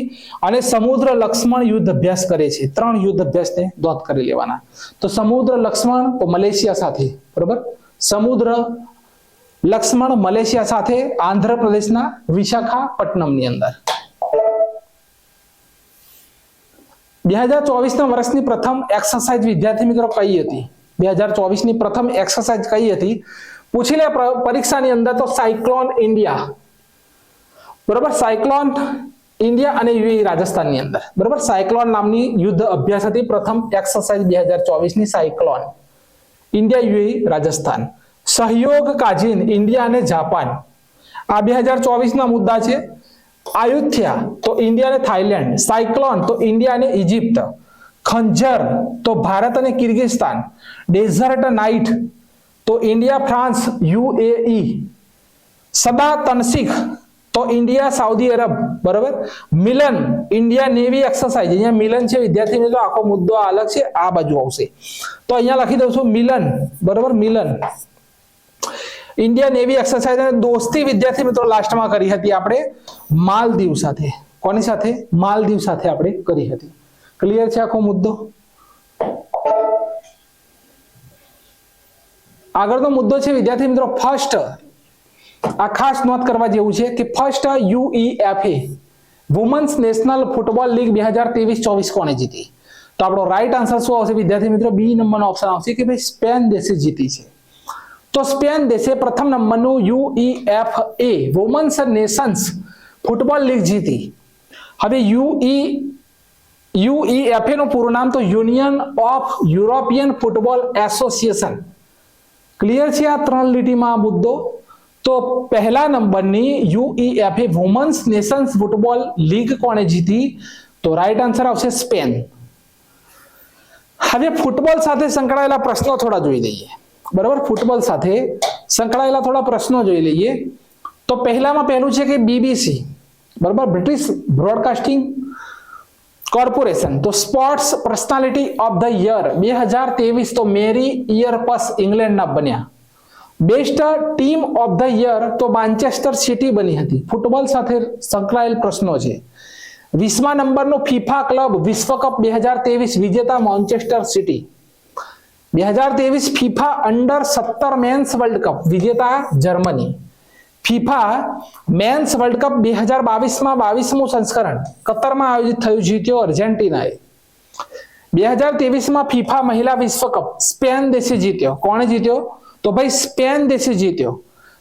અને સમુદ્ર લક્ષ્મણ યુદ્ધ અભ્યાસ કરે છે. 3 યુદ્ધ અભ્યાસને નોંધ કરી લેવાના. તો સમુદ્ર લક્ષ્મણ તો મલેશિયા સાથે, બરોબર, સમુદ્ર લક્ષ્મણ મલેશિયા સાથે આંધ્રપ્રદેશના વિશાખાપટ્ટનમની અંદર. 2024ના વર્ષની પ્રથમ એક્સરસાઇઝ વિદ્યાર્થી મિત્રો કઈ હતી? 2024ની પ્રથમ એક્સરસાઇઝ કઈ હતી? પૂછી લે પરીક્ષાની અંદર. તો સાયક્લોન ઇન્ડિયા, બરોબર, સાયક્લોન ઇન્ડિયા અને યુએઈ રાજસ્થાનની અંદર, બરોબર, સાયક્લોન નામની યુદ્ધ અભ્યાસ હતી પ્રથમ એક્સરસાઇઝ 2024ની. Cyclone India UAE Rajasthan. Sahyog Kaijin India અને જાપાન, આ 2024ના મુદ્દા છે. આયુથ્યા તો ઇન્ડિયા અને થાઈલેન્ડ. સાયક્લોન તો ઇન્ડિયા અને ઇજિપ્ત. ખંજર તો ભારત અને કિર્ગિસ્તાન. ડેઝર્ટ નાઇટ તો ઇન્ડિયા ફ્રાન્સ યુએઈ. સદા તનસીખ તો ઇન્ડિયા સાઉદી અરબ, બરાબર. મિલન ઇન્ડિયા નેવી એક્સરસાઇઝ, અહીંયા મિલન છે વિદ્યાર્થી મિત્રો, આખો મુદ્દો અલગ છે, આ બાજુ આવશે. તો અહીંયા લખી દઉં છું મિલન, બરાબર, મિલન ઇન્ડિયા નેવી એક્સરસાઇઝ. અને દોસ્તી વિદ્યાર્થી મિત્રો લાસ્ટમાં કરી હતી આપણે માલદીવ સાથે. કોની સાથે? માલદીવ સાથે આપણે કરી હતી. ક્લિયર છે આખો મુદ્દો? આગળનો મુદ્દો છે વિદ્યાર્થી મિત્રો ફર્સ્ટ, આ ખાસ નોંધ કરવા જેવું છે કે first UEFA women's national football league 2023-24 કોણે જીતી? તો આપણો રાઈટ આન્સર શું આવશે વિદ્યાર્થી મિત્રો? બી નંબરનો ઓપ્શન આવશે કે ભાઈ સ્પેન દેશે જીતી છે. તો સ્પેન દેશે પ્રથમ નંબરનું UEFA women's Nations football league જીતી. હવે UEFA નું પૂરું નામ તો union of European football association. Clear છે આ 3 લીટીમાં મુદ્દો? તો પહેલા નંબરની UEFA women's Nations football league કોણે જીતી? તો રાઈટ આન્સર આવશે સ્પેન. હવે ફૂટબોલ સાથે સંકળાયેલા પ્રશ્નો થોડા જોઈ લઈએ, બરાબર. ફૂટબોલ સાથે સંકળાયેલા થોડા પ્રશ્નો જોઈ લઈએ. તો પહેલામાં પહેલું છે કે BBC, બરાબર, બ્રિટિશ બ્રોડકાસ્ટિંગ કોર્પોરેશન, તો sports personality of the year 2023 તો મેરી ઇયરપસ ઇંગ્લેન્ડના બન્યા. Best team of the year તો માન્ચેસ્ટર સિટી બની હતી. ફૂટબોલ સાથે સંકળાયેલ પ્રશ્નો છે. 20મા નંબરનું ફીફા ક્લબ વિશ્વકપ 2023 વિજેતા Manchester City. 2023 FIFA under 17 men's world cup વિજેતા Germany. FIFA men's world cup 2022માં 22મું સંસ્કરણ કતરમાં આયોજિત થયું, જીત્યો અર્જેન્ટિનાએ. 2023માં ફીફા મહિલા વિશ્વ કપ સ્પેન દેશે જીત્યો. કોણે જીત્યો? તો ભાઈ સ્પેન દેશે જીત્યો.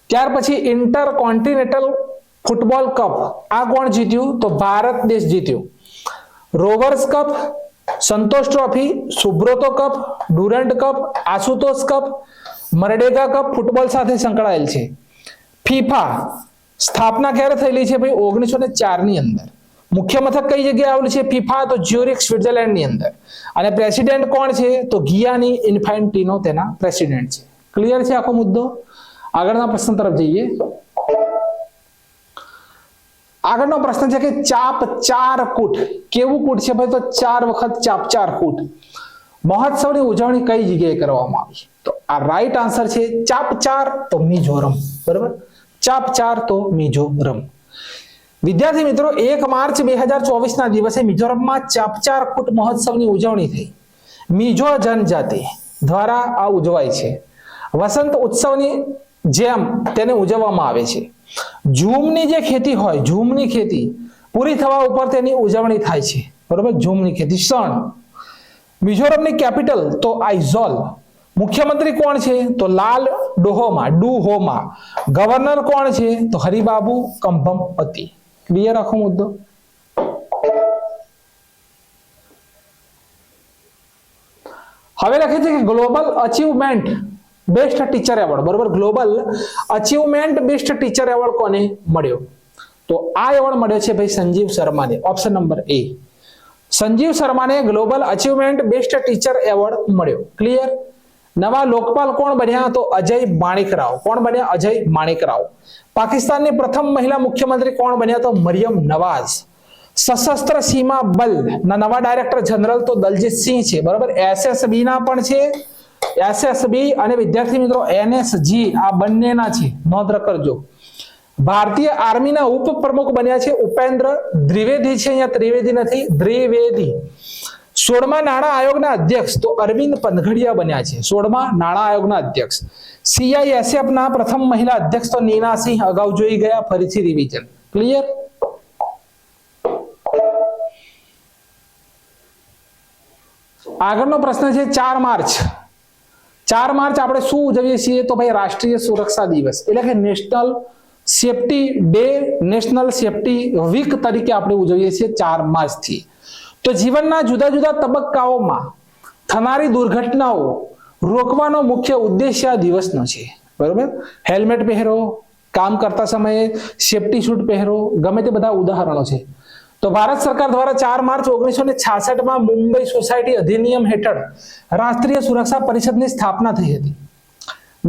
ત્યાર પછી ઇન્ટર કોન્ટિનેન્ટલ ફૂટબોલ કપ આ કોણ જીત્યું? તો ભારત દેશ જીત્યો. Rovers cup, Santosh trophy, Subroto cup, Durand cup, Ashutosh cup, Merdeka cup football સાથે સંકળાયેલ છે. ફીફા સ્થાપના ક્યારે થયેલી છે ભાઈ? 1904 ની અંદર. મુખ્ય મથક કઈ જગ્યાએ આવેલું છે ફીફા? તો જ્યુરિક સ્વિટ્ઝરલેન્ડ ની અંદર. અને પ્રેસિડેન્ટ કોણ છે? તો ગિયાની ઇન્ફાન્ટિનો તેના પ્રેસિડેન્ટ છે. ક્લિયર છે આખો મુદ્દો? આગળના પ્રશ્ન તરફ જઈએ. આગળનો પ્રશ્ન છે કે ચાપ ચાર કૂટ કેવું કૂટ છે ભાઈ? તો 4 વખત ચાપ ચાર કૂટ મહોત્સવની ઉજવણી કઈ જગ્યાએ કરવામાં આવી? તો આ રાઈટ આન્સર છે ચાપ ચાર, તો મિઝોરમ. બરાબર, ચાપ ચાર તો મિઝોરમ. વિદ્યાર્થી મિત્રો, 1 માર્ચ 2024 ના દિવસે મિઝોરમમાં ચાપચાર કૂટ મહોત્સવની ઉજવણી થઈ. મિઝો જનજાતિ દ્વારા આ ઉજવાય છે. વસંત ઉત્સવની જેમ તેને ઉજવવામાં આવે છે. ઝૂમની જે ખેતી હોય, ઝૂમની ખેતી પૂરી થવા ઉપર તેની ઉજવણી થાય છે. બરોબર, ઝૂમની ખેતી. ક્ષણ. મિઝોરમની કેપિટલ તો આઇઝોલ. મુખ્યમંત્રી કોણ છે? તો લાલ ડુહોમા. ગવર્નર કોણ છે? તો હરિબાબુ કંભમપતિ. ક્લિયર આખો મુદ્દો? હવે લખે છે કે global achievement best teacher award. બરોબર, global achievement best teacher award કોને મળ્યો? તો આ એવોર્ડ મળ્યો છે ભાઈ સંજીવ શર્માને. ઓપ્શન નંબર એ, સંજીવ શર્માને global achievement best teacher award મળ્યો. ક્લિયર? નવા લોકપાલ કોણ બન્યા? તો અજય માણેકરાવ. કોણ બન્યા? અજય માણેકરાવ. પાકિસ્તાનની પ્રથમ મહિલા મુખ્યમંત્રી કોણ બન્યા? તો મરિયમ નવાઝ. સશસ્ત્ર સીમા બલ ના નવા ડાયરેક્ટર જનરલ તો દલજીત સિંહ છે. બરાબર, એસએસબી ના પણ છે. એસએસબી અને વિદ્યાર્થી મિત્રો એનએસજી આ બંનેના છે, નોંધ કરજો. ભારતીય આર્મીના ઉપપ્રમુખ બન્યા છે ઉપેન્દ્ર દ્વિવેદી છે. અહીંયા ત્રિવેદી નથી, દ્વિવેદી. 16મા નાણાં આયોગના અધ્યક્ષ તો અરવિંદ પનઘડિયા બન્યા છે. 16મા નાણાં આયોગના અધ્યક્ષ. CISF ના પ્રથમ મહિલા અધ્યક્ષ તો નીના સિંહ, અગાઉ જોઈ ગયા, ફરીથી રિવિઝન. ક્લિયર? આગળનો પ્રશ્ન છે 4 માર્ચ. 4 માર્ચ આપણે શું ઉજવીએ છીએ? તો ભાઈ રાષ્ટ્રીય સુરક્ષા દિવસ એટલે કે national safety day, national safety week તરીકે આપણે ઉજવીએ છીએ 4 માર્ચથી. તો જીવનના જુદા જુદા તબક્કાઓમાં થનારી દુર્ઘટનાઓ રોકવાનો મુખ્ય ઉદ્દેશ્ય આ દિવસનો છે. બરોબર, હેલ્મેટ પહેરો, કામ કરતા સમયે સેફટી શૂટ પહેરો, ગમે તે બધા ઉદાહરણો છે. તો ભારત સરકાર દ્વારા 4 માર્ચ 1966માં મુંબઈ સોસાયટી અધિનિયમ હેઠળ રાષ્ટ્રીય સુરક્ષા પરિષદની સ્થાપના થઈ હતી.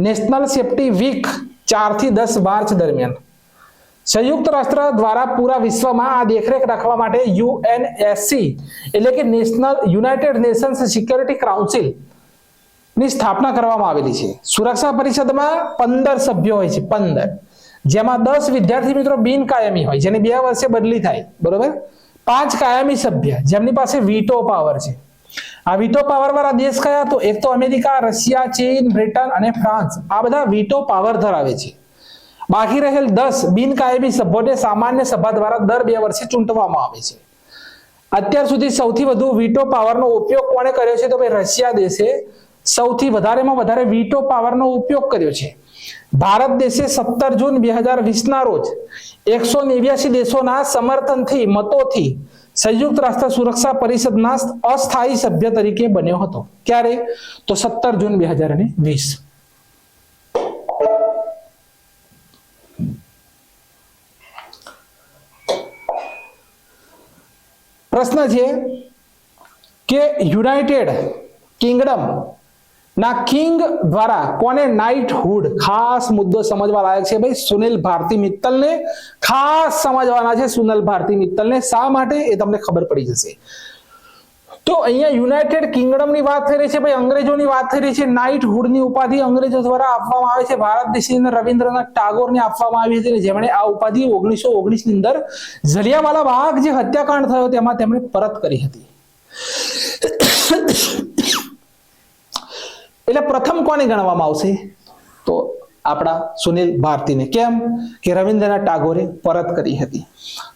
નેશનલ સેફટી વીક 4 થી 10 માર્ચ દરમિયાન સંયુક્ત રાષ્ટ્ર દ્વારા પૂરા વિશ્વમાં આ દેખરેખ રાખવા માટે UNSC એટલે કે national United Nations security council ની સ્થાપના કરવામાં આવેલી છે. સુરક્ષા પરિષદમાં 15 સભ્યો હોય છે, 15, જેમાં 10 વિદ્યાર્થી મિત્રો બિનકાયમી હોય, જેની 2 વર્ષે બદલી થાય. બરોબર, 5 કાયમી સભ્ય જેમની પાસે વીટો પાવર છે. આ વીટો પાવર વાળા દેશ કયા? તો એક તો અમેરિકા, રશિયા, ચીન, બ્રિટન અને ફ્રાન્સ. આ બધા વીટો પાવર ધરાવે છે. બાકી રહેલ 10 બિનકાયમી સભ્યોને સામાન્ય સભા દ્વારા દર 2 વર્ષે ચૂંટવામાં આવે છે. અત્યાર સુધી સૌથી વધુ વીટો પાવરનો ઉપયોગ કોણે કર્યો છે? તો ભાઈ રશિયા દેશે સૌથી વધારેમાં વધારે વીટો પાવરનો ઉપયોગ કર્યો છે. ભારત દેશે 17 જૂન 2020 ના રોજ 189 દેશોના સમર્થનથી, મતોથી સંયુક્ત રાષ્ટ્ર સુરક્ષા પરિષદના અસ્થાયી સભ્ય તરીકે બન્યો હતો. ક્યારે? તો 17 જૂન 2020. પ્રશ્ન છે કે યુનાઇટેડ કિંગડમ ના કિંગ દ્વારા કોને નાઇટહુડ, ખાસ મુદ્દો સમજવા લાયક છે ભાઈ, સુનિલ ભારતી મિત્તલને ખાસ સમજવાના છે. સુનિલ ભારતી મિત્તલને શા માટે એ તમને ખબર પડી જશે. તો અહીંયા યુનાઇટેડ કિંગડમની વાત થઈ રહી છે ભાઈ, અંગ્રેજોની વાત થઈ રહી છે. નાઇટહુડની ઉપાધિ અંગ્રેજો દ્વારા આપવામાં આવે છે. ભારત દેશની રવિન્દ્રનાથ ટાગોરને આપવામાં આવી હતી, જેમણે આ ઉપાધિ 1919 ની અંદર જલિયાવાલા બાગ જે હત્યાકાંડ થયો તેમાં તેમણે પરત કરી હતી. એટલે પ્રથમ કોને ગણવામાં આવશે? તો આપણા સુનિલ ભારતીને. કેમ કે રવિન્દ્રનાથ ટાગોરે પરત કરી હતી.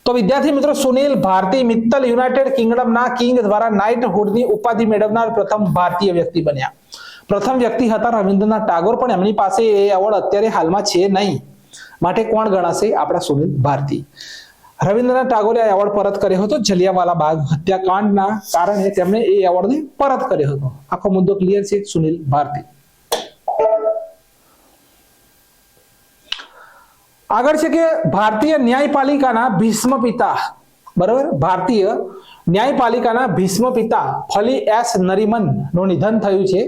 તો વિદ્યાર્થી મિત્રો, સુનિલ ભારતી મિત્તલ યુનાઇટેડ કિંગડમના કિંગ દ્વારા નાઇટહુડની ઉપાધિ મેળવનાર પ્રથમ ભારતીય વ્યક્તિ બન્યા. પ્રથમ વ્યક્તિ હતા રવિન્દ્રનાથ ટાગોર, પણ એમની પાસે એ એવોર્ડ અત્યારે હાલમાં છે નહીં. માટે કોણ ગણાશે? આપણા સુનિલ ભારતી. રવિન્દ્રનાથ ટાગોરે આ એવોર્ડ પરત કર્યો હતો. જલિયાવાલા બાગ હત્યાકાંડના કારણે તેમણે એ એવોર્ડને પરત કર્યો હતો. આખો મુદ્દો ક્લિયર છે. સુનિલ ભારતી. આગળ છે કે ભારતીય ન્યાયપાલિકાના ભીષ્મ પિતા, બરાબર, ભારતીય ન્યાયપાલિકાના ભીષ્મ પિતા ફલી એસ નરીમન નું નિધન થયું છે.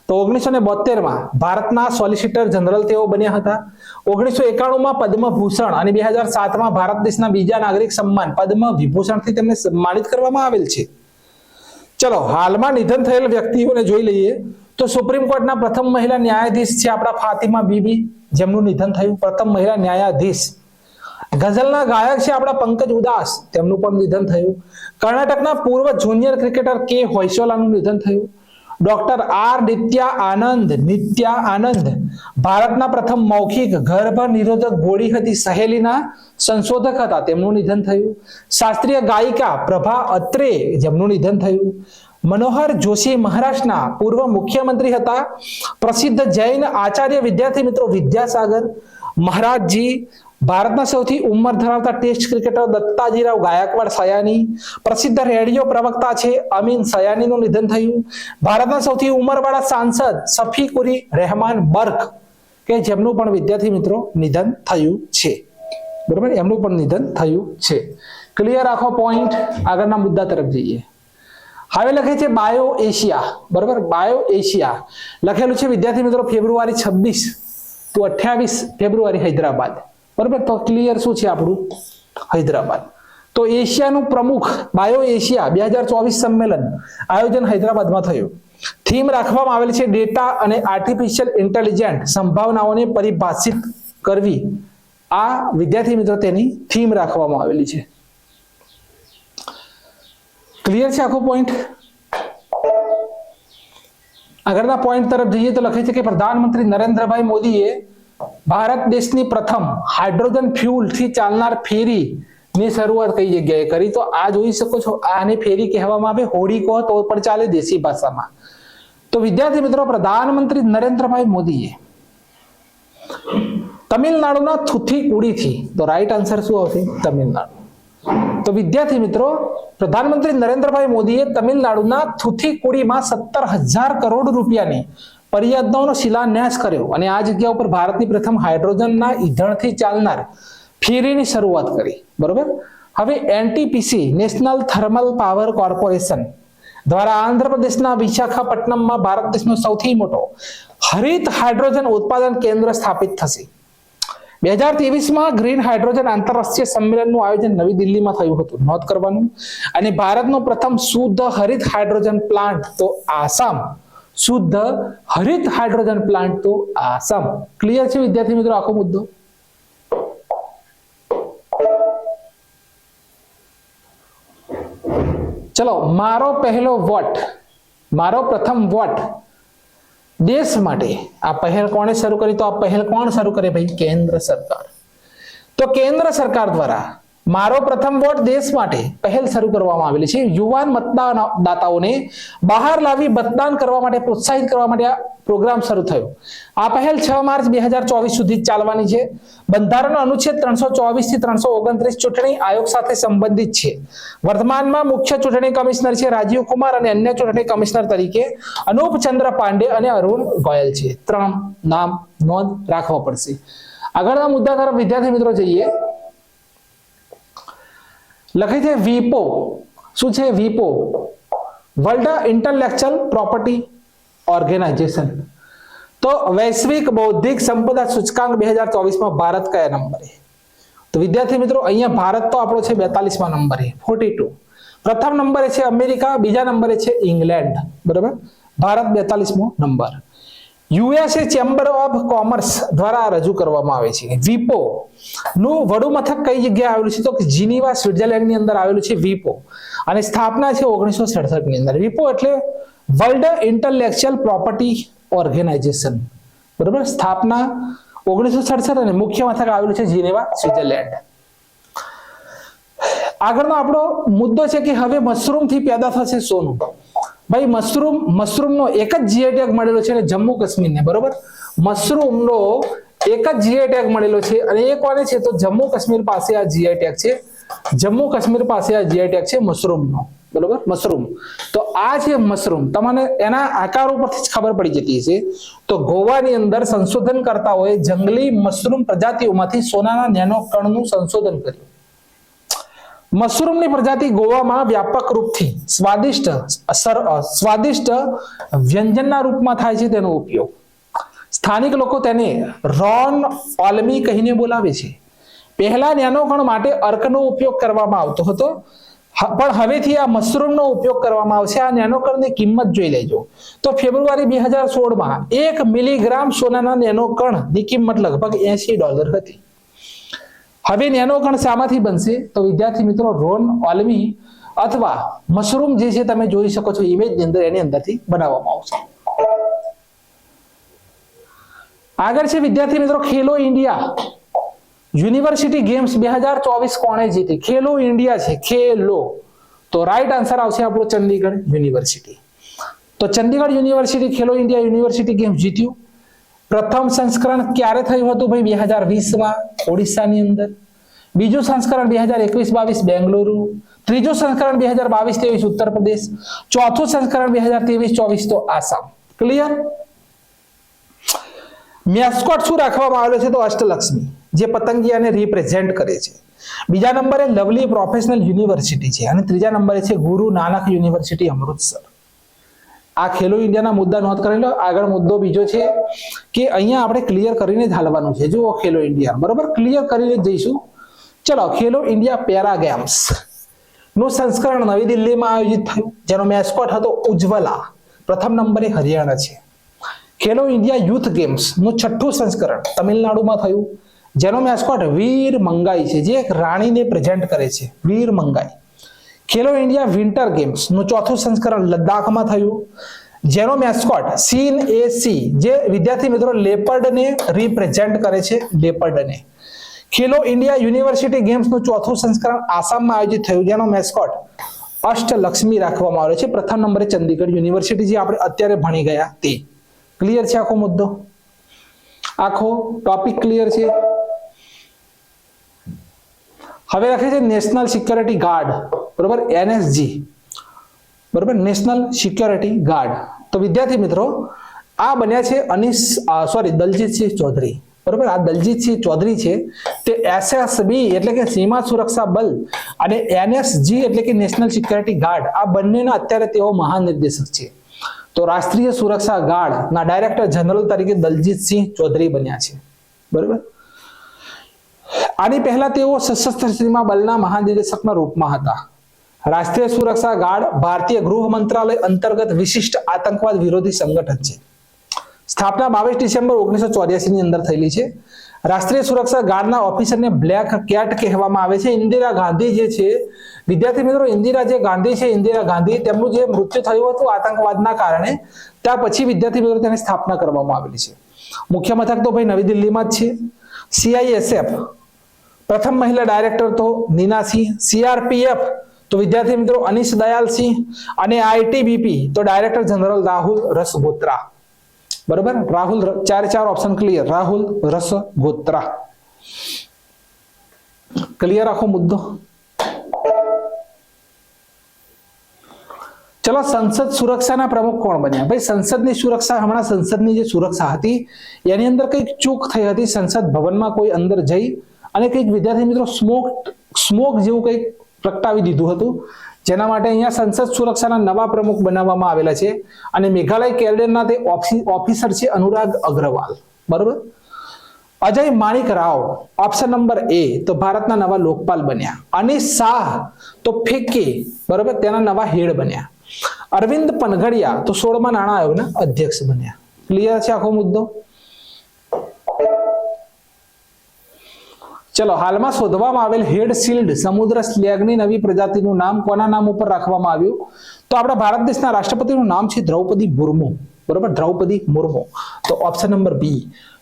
તો 1972 ભારતના સોલિસિટર જનરલ તેઓ બન્યા હતા. 1991 પદ્મભૂષણ અને 2007 ભારત દેશના બીજા નાગરિક સન્માન પદ્મ વિભૂષણથી તેમને સન્માનિત કરવામાં આવેલ છે. ચલો, હાલમાં નિધન થયેલ વ્યક્તિઓને જોઈ લઈએ. તો સુપ્રીમ કોર્ટના પ્રથમ મહિલા ન્યાયાધીશ છે આપણા ફાતિમા બીબી, જેમનું નિધન થયું. પ્રથમ મહિલા ન્યાયાધીશ. ગઝલના ગાયક છે આપણા પંકજ ઉદાસ, તેમનું પણ નિધન થયું. કર્ણાટકના પૂર્વ જુનિયર ક્રિકેટર કે હોયસોલાનું નિધન થયું. ડોક્ટર આર નિત્યા આનંદ ભારતના પ્રથમ મૌખિક ગર્ભ નિરોધક ગોળી હતી સહેલીના સંશોધક હતા, તેમનું નિધન થયું. શાસ્ત્રીય ગાયિકા પ્રભા અત્રે, જેમનું નિધન થયું. મનોહર જોશી મહારાષ્ટ્રના પૂર્વ મુખ્યમંત્રી હતા. પ્રસિદ્ધ જૈન આચાર્ય વિદ્યાર્થી મિત્રો વિદ્યાસાગર મહારાજજી. ભારતના સૌથી ઉંમર ધરાવતા ટેસ્ટ ક્રિકેટર દત્તાજીરાવ ગાયકવાડ સયાની. પ્રસિદ્ધ રેડિયો પ્રવક્તા છે અમીન સયાનીનું નિધન થયું. ભારતના સૌથી ઉંમરવાળા સાંસદ શફીકુરી રહેમાન બર્ક, કે જેમનું પણ વિદ્યાર્થી મિત્રો નિધન થયું છે. બરાબર, એમનું પણ નિધન થયું છે. ક્લિયર રાખો પોઈન્ટ. આગળના મુદ્દા તરફ જઈએ. હવે લખે છે બાયો એશિયા. બરાબર, બાયો એશિયા લખેલું છે વિદ્યાર્થી મિત્રો ફેબ્રુઆરી 26 to 28 ફેબ્રુઆરી હૈદરાબાદ. બરાબર, તો ક્લિયર શું છે આપણું? હૈદરાબાદ. તો એશિયાનું પ્રમુખ બાયો એશિયા 2024 સંમેલન આયોજન હૈદરાબાદમાં થયું. થીમ રાખવામાં આવેલી છે ડેટા અને આર્ટિફિશિયલ ઇન્ટેલિજન્ટ સંભાવનાઓને પરિભાષિત કરવી. આ વિદ્યાર્થી મિત્રો તેની થીમ રાખવામાં આવેલી છે. ક્લિયર છે આખો પોઈન્ટ? આગળના પોઈન્ટ તરફ જઈએ તો લખે છે કે પ્રધાનમંત્રી નરેન્દ્રભાઈ મોદીએ ભારત દેશની પ્રથમ હાઇડ્રોજન ફ્યુલ થી ચાલનાર ફેરી ની શરૂઆત કઈ જગ્યાએ કરી? તો આ જોઈ શકો છો, આને ફેરી કહેવામાં આવે. હોડી કહો તો પણ ચાલે દેશી ભાષામાં. તો વિદ્યાર્થી મિત્રો, પ્રધાનમંત્રી નરેન્દ્રભાઈ મોદીએ તમિલનાડુના થુથીકુડીથી, તો રાઈટ આન્સર શું આવશે? તમિલનાડુ. તો વિદ્યાર્થી મિત્રો, પ્રધાનમંત્રી નરેન્દ્રભાઈ મોદીએ તમિલનાડુના થુથીકુડીમાં 17,000 કરોડ રૂપિયાની પરિયોજનાઓનો શિલાન્યાસ કર્યો અને આ જગ્યા ઉપર ભારતની પ્રથમ હાઇડ્રોજનના ઈંધણથી ચાલનાર ફેરીની શરૂઆત કરી. બરોબર. હવે NTPC national thermal power corporation દ્વારા આંધ્રપ્રદેશના વિશાખાપટ્ટનમમાં ભારત દેશનો સૌથી મોટો હરિત હાઇડ્રોજન ઉત્પાદન કેન્દ્ર સ્થાપિત થશે. 2023માં ગ્રીન હાઇડ્રોજન આંતરરાષ્ટ્રીય સંમેલનનું આયોજન નવી દિલ્હીમાં થયું હતું, નોંધ કરવાનું. અને ભારતનો પ્રથમ શુદ્ધ હરિત હાઇડ્રોજન પ્લાન્ટ તો આસામ. શુદ્ધ હરિત હાઇડ્રોજન પ્લાન્ટ તો આસામ. ક્લિયર છે વિદ્યાર્થી મિત્રો આખો મુદ્દો? ચલો, મારો પહેલો વોટ, મારો પ્રથમ વોટ દેશ માટે. આ પહેલ કોણે શરૂ કરી? તો આ પહેલ કોણ શરૂ કરે ભાઈ? કેન્દ્ર સરકાર. તો કેન્દ્ર સરકાર દ્વારા મારો પ્રથમ વોટ દેશ માટે પહેલ શરૂ કરવામાં આવેલી છે. યુવાન મતદાતાઓને બહાર લાવી મતદાન કરવા માટે પ્રોત્સાહિત કરવા માટે આ પ્રોગ્રામ શરૂ થયો. આ પહેલ 6 માર્ચ 2024 સુધી ચાલવાની છે. બંધારણનો અનુચ્છેદ 324 થી 329 ચૂંટણી આયોગ સાથે સંબંધિત છે. વર્તમાનમાં મુખ્ય ચૂંટણી કમિશનર છે રાજીવ કુમાર અને અન્ય ચૂંટણી કમિશનર તરીકે અનુપ ચંદ્ર પાંડે અને અરુણ ગોયલ છે. 3 નામ નોંધ રાખવા પડશે. આગળના મુદ્દા તરફ વિદ્યાર્થી મિત્રો જઈએ. લખે છે વીપો. શું છે વીપો? World intellectual property organisation. તો વૈશ્વિક બૌદ્ધિક સંપદા સૂચકાંક 2024માં ભારત કયા નંબરે? તો વિદ્યાર્થી મિત્રો અહીંયા ભારત તો આપણો છે 42મા નંબરે, 42. પ્રથમ નંબરે છે અમેરિકા, બીજા નંબરે છે ઇંગ્લેન્ડ. બરાબર, ભારત 42મો નંબર. યુએસએ ચેમ્બર ઓફ કોમર્સ દ્વારા રજૂ કરવામાં આવે છે. વીપો નું વડું મથક કઈ જગ્યાએ આવેલું છે? તો જીનીવા સ્વિટ્ઝરલેન્ડ ની અંદર આવેલું છે વીપો, અને સ્થાપના છે 1967 ની અંદર. વીપો એટલે વર્લ્ડ ઇન્ટેલેક્ચુઅલ પ્રોપર્ટી ઓર્ગેનાઇઝેશન. બરાબર, સ્થાપના 1967 અને મુખ્ય મથક આવેલું છે જીનેવા, સ્વિટ્ઝરલેન્ડ. આગળનો આપણો મુદ્દો છે કે હવે મશરૂમ થી પેદા થશે સોનું. ભાઈ મશરૂમનો એક જ જીઆઈ ટેગ મળેલો છે જમ્મુ કાશ્મીરને, બરોબર. મશરૂમનો એક જ જીઆઈ ટેગ મળેલો છે અને એ કોને છે તો જમ્મુ કાશ્મીર પાસે આ જીઆઈ ટેગ છે. જમ્મુ કાશ્મીર પાસે આ જીઆઈ ટેગ છે મશરૂમનો, બરોબર. મશરૂમ તો આ છે મશરૂમ, તમને એના આકાર ઉપરથી જ ખબર પડી જતી છે. તો ગોવાની અંદર સંશોધનકર્તાઓએ જંગલી મશરૂમ પ્રજાતિઓમાંથી સોનાના નેનો કણનું સંશોધન કર્યું. મશરૂમની પ્રજાતિ ગોવામાં વ્યાપક રૂપથી સ્વાદિષ્ટ વ્યંજનના રૂપમાં થાય છે તેનો ઉપયોગ. સ્થાનિક લોકો તેને રોન ઓલ્મી કહીને બોલાવે છે. પહેલા નેનો કણ માટે અર્કનો ઉપયોગ કરવામાં આવતો હતો, પણ હવેથી આ મશરૂમનો ઉપયોગ કરવામાં આવશે. આ નેનો કણની કિંમત જોઈ લેજો તો ફેબ્રુઆરી 2016માં 1 મિલીગ્રામ સોનાના નેનો કણની કિંમત લગભગ $80 હતી. હવે નેનો કણ શામાંથી બનશે તો વિદ્યાર્થી મિત્રો રોન ઓલ્મી અથવા મશરૂમ જે છે તમે જોઈ શકો છો ઇમેજની અંદર, એની અંદરથી બનાવવામાં આવશે. આગળ છે વિદ્યાર્થી મિત્રો ખેલો ઇન્ડિયા યુનિવર્સિટી ગેમ્સ 2024 કોણે જીતી? ખેલો ઇન્ડિયા છે, ખેલો. તો રાઈટ આન્સર આવશે આપણો ચંદીગઢ યુનિવર્સિટી. તો ચંદીગઢ યુનિવર્સિટી ખેલો ઇન્ડિયા યુનિવર્સિટી ગેમ્સ જીત્યું. પ્રથમ સંસ્કરણ ક્યારે થયું હતું ભાઈ? 2020માં ઓડિશાની અંદર. બીજું સંસ્કરણ 2021-22 બેંગલુરુ. ત્રીજું સંસ્કરણ 2022-23 ઉત્તર પ્રદેશ. ચોથું સંસ્કરણ 2023-24 તો આસામ. ક્લિયર? મેસ્કોટ શું રાખવામાં આવેલો છે તો અષ્ટલક્ષ્મી, જે પતંગિયાને રિપ્રેઝેન્ટ કરે છે. બીજા નંબરે લવલી પ્રોફેશનલ યુનિવર્સિટી છે અને ત્રીજા નંબરે છે ગુરુ નાનક યુનિવર્સિટી અમૃતસર. આ ખેલો ઇન્ડિયાના મુદ્દા નોંધ કરી લો. આગળ મુદ્દો બીજો છે કે અહીંયા આપણે ક્લિયર કરીને જ હાલવાનું છે. જુઓ ખેલો ઇન્ડિયા, બરોબર, ક્લિયર કરીને જ જઈશું. ચલો, ખેલો ઇન્ડિયા પેરા ગેમ્સ નું સંસ્કરણ નવી દિલ્હીમાં આયોજિત થયું, જેનો મેસ્કોટ હતો ઉજ્જવલા. પ્રથમ નંબરે હરિયાણા છે. ખેલો ઇન્ડિયા યુથ ગેમ્સ નું 6થું સંસ્કરણ તમિલનાડુમાં થયું, જેનો મેસ્કોટ વીર મંગાઈ છે, જે એક રાણીને પ્રેઝન્ટ કરે છે, વીર મંગાઈ. ખેલો ઇન્ડિયા વિન્ટર ગેમ્સ નું 4થું સંસ્કરણ લદ્દાખમાં થયું, જેનો મેસ્કોટ સીન એ સી, જે વિદ્યાર્થી મિત્રો લેપર્ડને રિપ્રેઝન્ટ કરે છે, લેપર્ડને. ખેલો ઇન્ડિયા યુનિવર્સિટી ગેમ્સ નું 4થું સંસ્કરણ આસામમાં આયોજિત થયું, જેનો મેસ્કોટ અષ્ટલક્ષ્મી રાખવામાં આવ્યો છે. પ્રથમ નંબરે ચંદીગઢ યુનિવર્સિટી, જે આપણે અત્યારે ભણી ગયા તે. ક્લિયર છે આખો મુદ્દો? આખો ટોપિક ક્લિયર છે? હવે રાખે છે નેશનલ સિક્યોરિટી ગાર્ડ, બરોબર, એનએસજી, બરોબર, નેશનલ સિક્યોરિટી ગાર્ડ. તો વિદ્યાર્થી મિત્રો આ બન્યા છે દલજીતસિંહ ચૌધરી, બરોબર. આ દલજીતસિંહ ચૌધરી છે તે એસએસબી એટલે કે સીમા સુરક્ષા બલ અને એનએસજી એટલે કે નેશનલ સિક્યોરિટી ગાર્ડ, આ બંનેના અત્યારે તેઓ મહાનિર્દેશક છે. તો રાષ્ટ્રીય સુરક્ષા ગાર્ડના ડાયરેક્ટર જનરલ તરીકે દલજીતસિંહ ચૌધરી બન્યા છે, બરોબર. આની પહેલા તેઓ સશસ્ત્ર સીમા બલના મહાનિદેશકના રૂપમાં હતા. રાષ્ટ્રીય સુરક્ષા ગાર્ડ ભારતીય ગૃહ મંત્રાલય અંતર્ગત વિશિષ્ટ આતંકવાદ વિરોધી સંગઠન છે. સ્થાપના 22 ડિસેમ્બર 1984 ની અંદર થયેલી છે. રાષ્ટ્રીય સુરક્ષા ગાર્ડના ઓફિસરને બ્લેક કેટ કહેવામાં આવે છે. ઇન્દિરા ગાંધી જે છે વિદ્યાર્થી મિત્રો, ઇન્દિરા ગાંધી તેમનું જે મૃત્યુ થયું હતું આતંકવાદના કારણે, ત્યાર પછી વિદ્યાર્થી મિત્રો તેની સ્થાપના કરવામાં આવેલી છે. મુખ્ય મથક તો ભાઈ નવી દિલ્હીમાં જ છે. CISF પ્રથમ મહિલા ડાયરેક્ટર તો નીના સિંહ, CRPF તો વિદ્યાર્થી મિત્રો અનિશ દયાલ સિંહ અને ITBP તો ડાયરેક્ટર જનરલ રાહુલ રસગોત્રા, બરોબર. રાહુલ, ચાર ઓપ્શન ક્લિયર, રાહુલ રસગોત્રા. ક્લિયર આખો મુદ્દો? ચલો, સંસદ સુરક્ષાના પ્રમુખ કોણ બન્યા? ભાઈ સંસદની સુરક્ષા, હમણાં સંસદની જે સુરક્ષા હતી એની અંદર કંઈક ચૂક થઈ હતી. સંસદ ભવનમાં કોઈ અંદર જઈ અને કંઈક વિદ્યાર્થી મિત્રો સ્મોક જેવું કંઈક પ્રગટાવી દીધું હતું, જેના માટે અહીંયા સંસદ સુરક્ષાના નવા પ્રમુખ બનાવવામાં આવેલા છે અને મેઘાલય કેડરના તે ઓફિસર છે અનુરાગ અગ્રવાલ, બરોબર. Ajay Manik Rao option number A તો ભારતના નવા લોકપાલ બન્યા. અનિશ શાહ તો ફેકે, બરોબર, તેના નવા હેડ બન્યા. અરવિંદ પનઘડિયા તો 16મા નાણાં આયોગના અધ્યક્ષ બન્યા. ક્લિયર છે આખો મુદ્દો? ચલો, હાલમાં શોધવામાં આવેલ હેડ શિલ્ડ સમુદ્ર સ્લેગની નવી પ્રજાતિનું નામ કોના નામ ઉપર રાખવામાં આવ્યું? તો આપણા ભારત દેશના રાષ્ટ્રપતિનું નામ છે દ્રૌપદી મુર્મુ, બરોબર, દ્રૌપદી મુર્મુ. તો ઓપ્શન નંબર B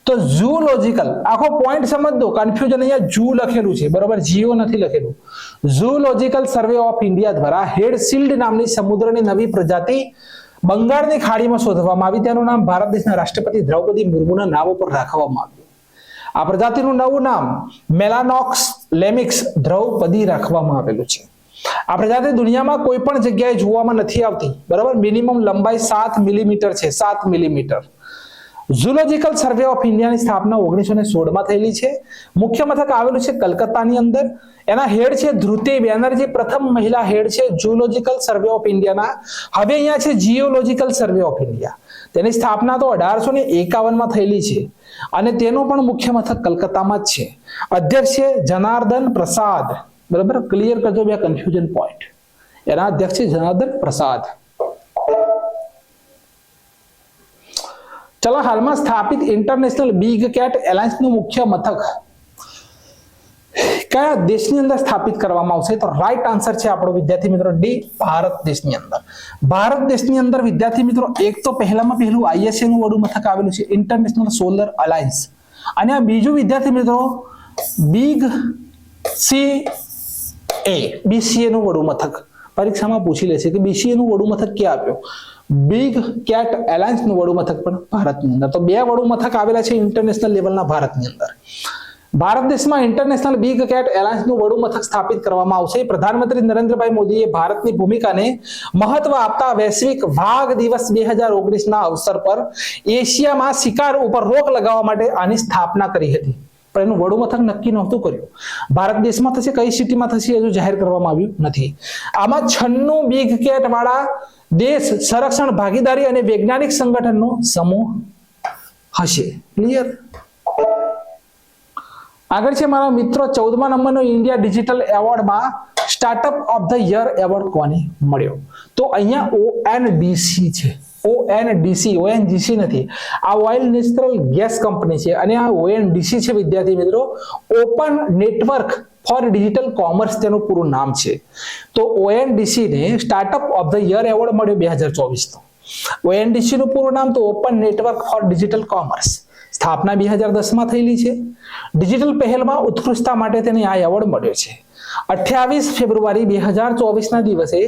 તો ઝૂલોજિકલ, આખો પોઈન્ટ સમજ દો, કન્ફ્યુઝન અહીંયા ઝૂ લખેલું છે, બરોબર, જીઓ નથી લખેલું. ઝૂલોજિકલ સર્વે ઓફ ઇન્ડિયા દ્વારા હેડસીલ્ડ નામની સમુદ્રની નવી પ્રજાતિ બંગાળની ખાડીમાં શોધવામાં આવી. તેનું નામ ભારત દેશના રાષ્ટ્રપતિ દ્રૌપદી મુર્મુના નામ ઉપર રાખવામાં આવ્યું. આ પ્રજાતિનું નવું નામ મેલાનોક્સ લેમિક્સ દ્રૌપદી રાખવામાં આવેલું છે. આ પ્રજાતિ દુનિયામાં કોઈ પણ જગ્યાએ જોવામાં નથી આવતી, બરાબર. મિનિમમ લંબાઈ 7 મિલીમીટર છે, 7 મિલીમીટર. ઝૂલોજિકલ સર્વે ઓફ ઇન્ડિયાની સ્થાપના 1916 માં થયેલી છે. મુખ્ય મથક આવેલું છે કલકત્તાની અંદર. એના હેડ છે ધ્રુતિ બેનર્જી, પ્રથમ મહિલા હેડ છે ઝૂલોજિકલ સર્વે ઓફ ઇન્ડિયાના. હવે અહીંયા છે જીઓલોજિકલ સર્વે ઓફ ઇન્ડિયા. તેની સ્થાપના તો 1851 માં થયેલી છે અને તેનું પણ મુખ્ય મથક કલકત્તામાં જ છે. અધ્યક્ષ છે જનાર્દન પ્રસાદ, બરાબર. ક્લિયર કરજો બે કન્ફ્યુઝન પોઈન્ટ. એના અધ્યક્ષ છે જનાર્દન પ્રસાદ. ચલો, હાલમાં સ્થાપિત ઇન્ટરનેશનલ બિગ કેટ એલાયન્સનું મુખ્ય મથક કયા દેશની અંદર સ્થાપિત કરવામાં આવશે? તો રાઈટ આન્સર છે આપણો વિદ્યાર્થી મિત્રો ડી, ભારત દેશની અંદર. ભારત દેશની અંદર વિદ્યાર્થી મિત્રો એક તો પહેલામાં પહેલું ISA નું વડું મથક આવેલું છે, ઇન્ટરનેશનલ સોલર અલાયન્સ. અને આ બીજું વિદ્યાર્થી મિત્રો બિગ BCA નું વડું મથક. પરીક્ષામાં પૂછી લેશે કે BCA નું વડું મથક ક્યાં આપ્યો? બિગ કેટ એલાયન્સ નું વડું મથક પણ ભારતની અંદર. તો બે વડું મથક આવેલા છે ઇન્ટરનેશનલ લેવલના ભારતની અંદર. ભારત દેશમાં ઇન્ટરનેશનલ બિગ કેટ એલાયન્સ નું વડું મથક સ્થાપિત કરવામાં આવશે. પ્રધાનમંત્રી નરેન્દ્રભાઈ મોદીએ ભારતની ભૂમિકાને મહત્વ આપતા વૈશ્વિક વાઘ દિવસ 2019 ના અવસર પર એશિયામાં શિકાર ઉપર રોક લગાવવા માટે આની સ્થાપના કરી હતી. પણ એનું વડું મથક નક્કી નહોતું કર્યું. ભારત દેશમાં થશે, કઈ સિટીમાં થશે હજુ જાહેર કરવામાં આવ્યું નથી. આમાં 96 બિગ કેટ વાળા દેશ સંરક્ષણ ભાગીદારી અને વૈજ્ઞાનિક સંગઠનનો સમૂહ હશે. ક્લિયર? આગળ છે મારા મિત્રો 14મા નંબરનો ઇન્ડિયા ડિજિટલ એવોર્ડમાં startup of the year award કોને મળ્યો? તો અહીંયા ONDC છે. ONGC નથી. આ ઓઇલ નેચરલ ગેસ કંપની છે અને આ ONDC છે વિદ્યાર્થી મિત્રો, open network four digital commerce તેનું પૂરું નામ છે. તો ONDC ને startup of the year award મળ્યો 2024 નો. ONDC નું પૂરું નામ તો open network four digital commerce. સ્થાપના 2010 માં થયેલી છે. ડિજિટલ પહેલમાં ઉત્કૃષ્ટતા માટે તેને આ એવોર્ડ મળ્યો છે. 28 ફેબ્રુઆરી 2024 ના દિવસે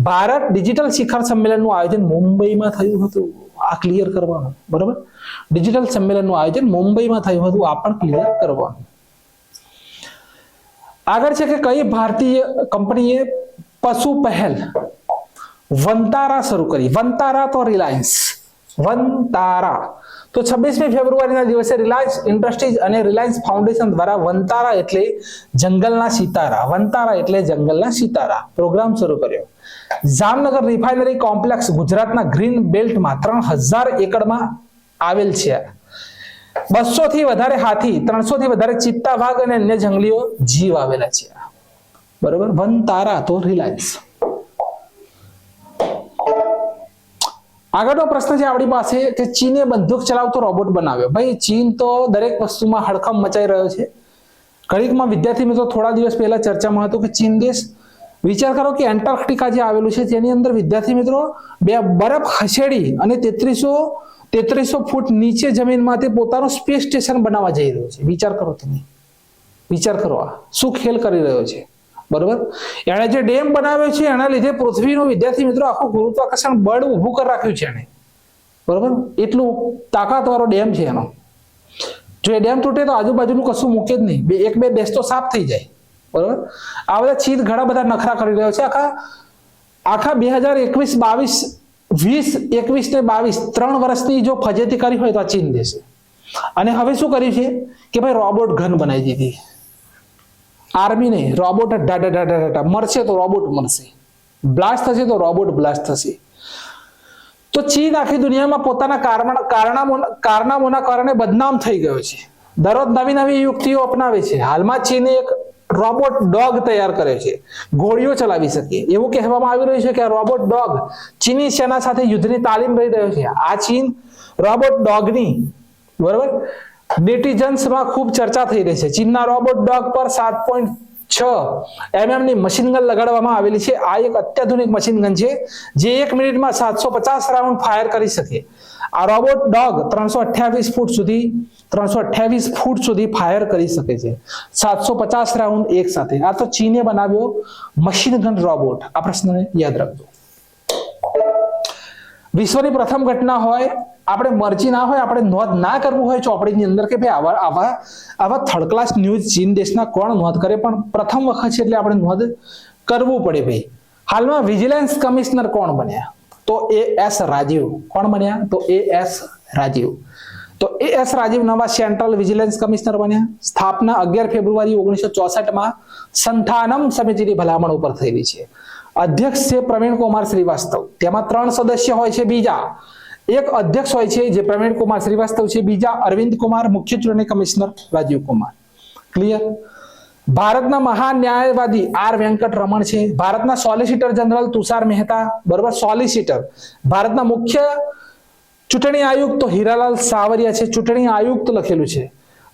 ભારત ડિજિટલ શિખર સંમેલનનું આયોજન મુંબઈમાં થયું હતું. આ ક્લિયર કરવાનું, બરાબર. ડિજિટલ સંમેલનનું આયોજન મુંબઈમાં થયું હતું, આ પણ ક્લિયર કરવાનું. આગળ છે કે કઈ ભારતીય કંપનીએ પશુ પહેલ વંતારા શરૂ કરી? વંતારા તો રિલાયન્સ. વંતારા તો 26મી ફેબ્રુઆરીના દિવસે રિલાયન્સ ઇન્ડસ્ટ્રીઝ અને રિલાયન્સ ફાઉન્ડેશન દ્વારા વંતારા એટલે જંગલના સિતારા, વંતારા એટલે જંગલના સિતારા પ્રોગ્રામ શરૂ કર્યો. જામનગર રિફાઇનરી કોમ્પ્લેક્સ ગુજરાતના ગ્રીન બેલ્ટમાં 3000 એકડમાં આવેલ છે. 200 થી વધારે હાથી, 300 થી વધારે ચિત્તા વાઘ અને અન્ય જંગલીઓ જીવ આવેલા છે. બરોબર. વનતારા તો રિલાયન્સ. આગળનો પ્રશ્ન છે આપણી પાસે કે ચીને બંદૂક ચલાવતો રોબોટ બનાવ્યો. ભાઈ ચીન તો દરેક વસ્તુમાં હડકંપ મચાઈ રહ્યો છે. ઘડીકમાં વિદ્યાર્થી મિત્રો થોડા દિવસ પહેલા ચર્ચામાં હતું કે ચીન દેશ, વિચાર કરો કે એન્ટાર્કટિકા જે આવેલું છે તેની અંદર વિદ્યાર્થી મિત્રો બે બરફ ખસેડી અને 3300 ફૂટ નીચે જમીનમાં તે પોતાનું સ્પેસ સ્ટેશન બનાવવા જઈ રહ્યો છે. વિચાર કરો, તમે વિચાર કરો આ શું ખેલ કરી રહ્યો છે. બરોબર. એણે જે ડેમ બનાવ્યો છે એના લીધે પૃથ્વીનો વિદ્યાર્થી મિત્રો આખું ગુરુત્વાકર્ષણ બળ ઊભું કરી રાખ્યું છે એણે. બરોબર. એટલું તાકાતવાળો ડેમ છે એનો. જો એ ડેમ તૂટે તો આજુબાજુનું કશું મૂકે જ નહીં, એક બે દેશ તો સાફ થઈ જાય. બરોબર. આ બધા ચીન ઘણા બધા નખરા કરી રહ્યો છે. આખા 2021-22 20-21 ને 22 3 વર્ષની જો ફજેતી કરી હોય તો આ ચીન દેશે. અને હવે શું કર્યું છે કે ભાઈ રોબોટ ગન બનાવી દીધી. આર્મી નહીં, રોબોટ મરશે તો રોબોટ મરશે, બ્લાસ્ટ થશે તો રોબોટ બ્લાસ્ટ થશે. તો ચીન આખી દુનિયામાં પોતાના કારનામોના કારણે બદનામ થઈ ગયો છે. દરરોજ નવી નવી યુક્તિઓ અપનાવે છે. હાલમાં ચીને એક રોબોટ ડોગ તૈયાર કર્યો છે, ઘોડીઓ ચલાવી શકે. એવું કહેવામાં આવી રહ્યું છે કે આ રોબોટ ડોગ ચીની સેના સાથે યુદ્ધની તાલીમ લઈ રહ્યો છે. આ ચીન રોબોટ ડોગની, બરોબર, નેટિઝન્સમાં ખૂબ ચર્ચા થઈ રહી છે. ચીનના રોબોટ ડોગ પર 6 mm ની મશીન ગન લગાડવામાં આવેલી છે. આ એક અત્યાધુનિક મશીન ગન છે જે 1 મિનિટમાં 750 રાઉન્ડ ફાયર કરી શકે. આ રોબોટ ડોગ 328 ફૂટ સુધી ફાયર કરી શકે છે, 750 રાઉન્ડ એક સાથે. આ તો ચીને બનાવ્યો મશીન ગન રોબોટ. આ પ્રશ્નને યાદ રાખજો. વિશ્વની પ્રથમ ઘટના હોય, આપણે મરજી ના હોય, આપણે નોંધ ના કરવું હોય ચોપડીની અંદર કે ભાઈ આવા થર્ડ ક્લાસ ન્યૂઝ ચીન દેશના કોણ નોંધ કરે, પણ પ્રથમ વખત છે એટલે આપણે નોંધ કરવું પડે. ભાઈ હાલમાં વિજિલન્સ કમિશનર કોણ બન્યા? તો AS રાજીવ. કોણ બન્યા? તો AS રાજીવ. તો AS રાજીવ નવા સેન્ટ્રલ વિજિલન્સ કમિશનર બન્યા. સ્થાપના 11 ફેબ્રુઆરી 1964 માં સંથાનમ સમિતિની ભલામણ ઉપર થયેલી છે. અધ્યક્ષ છે પ્રવીણ કુમાર શ્રીવાસ્તવ. તેમાં 3 સદસ્ય હોય છે. બીજા એક અધ્યક્ષ હોય છે જે પ્રવીણ કુમાર શ્રીવાસ્તવ છે, બીજા અરવિંદ કુમાર, મુખ્ય ચૂંટણી કમિશનર રાજીવ કુમાર. ક્લિયર? ભારતના મહાન ન્યાયવાદી R વેંકટ રમણ છે. ભારતના સોલિસિટર જનરલ તુષાર મહેતા. બરોબર, સોલિસિટર. ભારતના મુખ્ય ચૂંટણી આયુક્ત તો હીરાલાલ સાવરિયા છે. ચૂંટણી આયુક્ત લખેલું છે.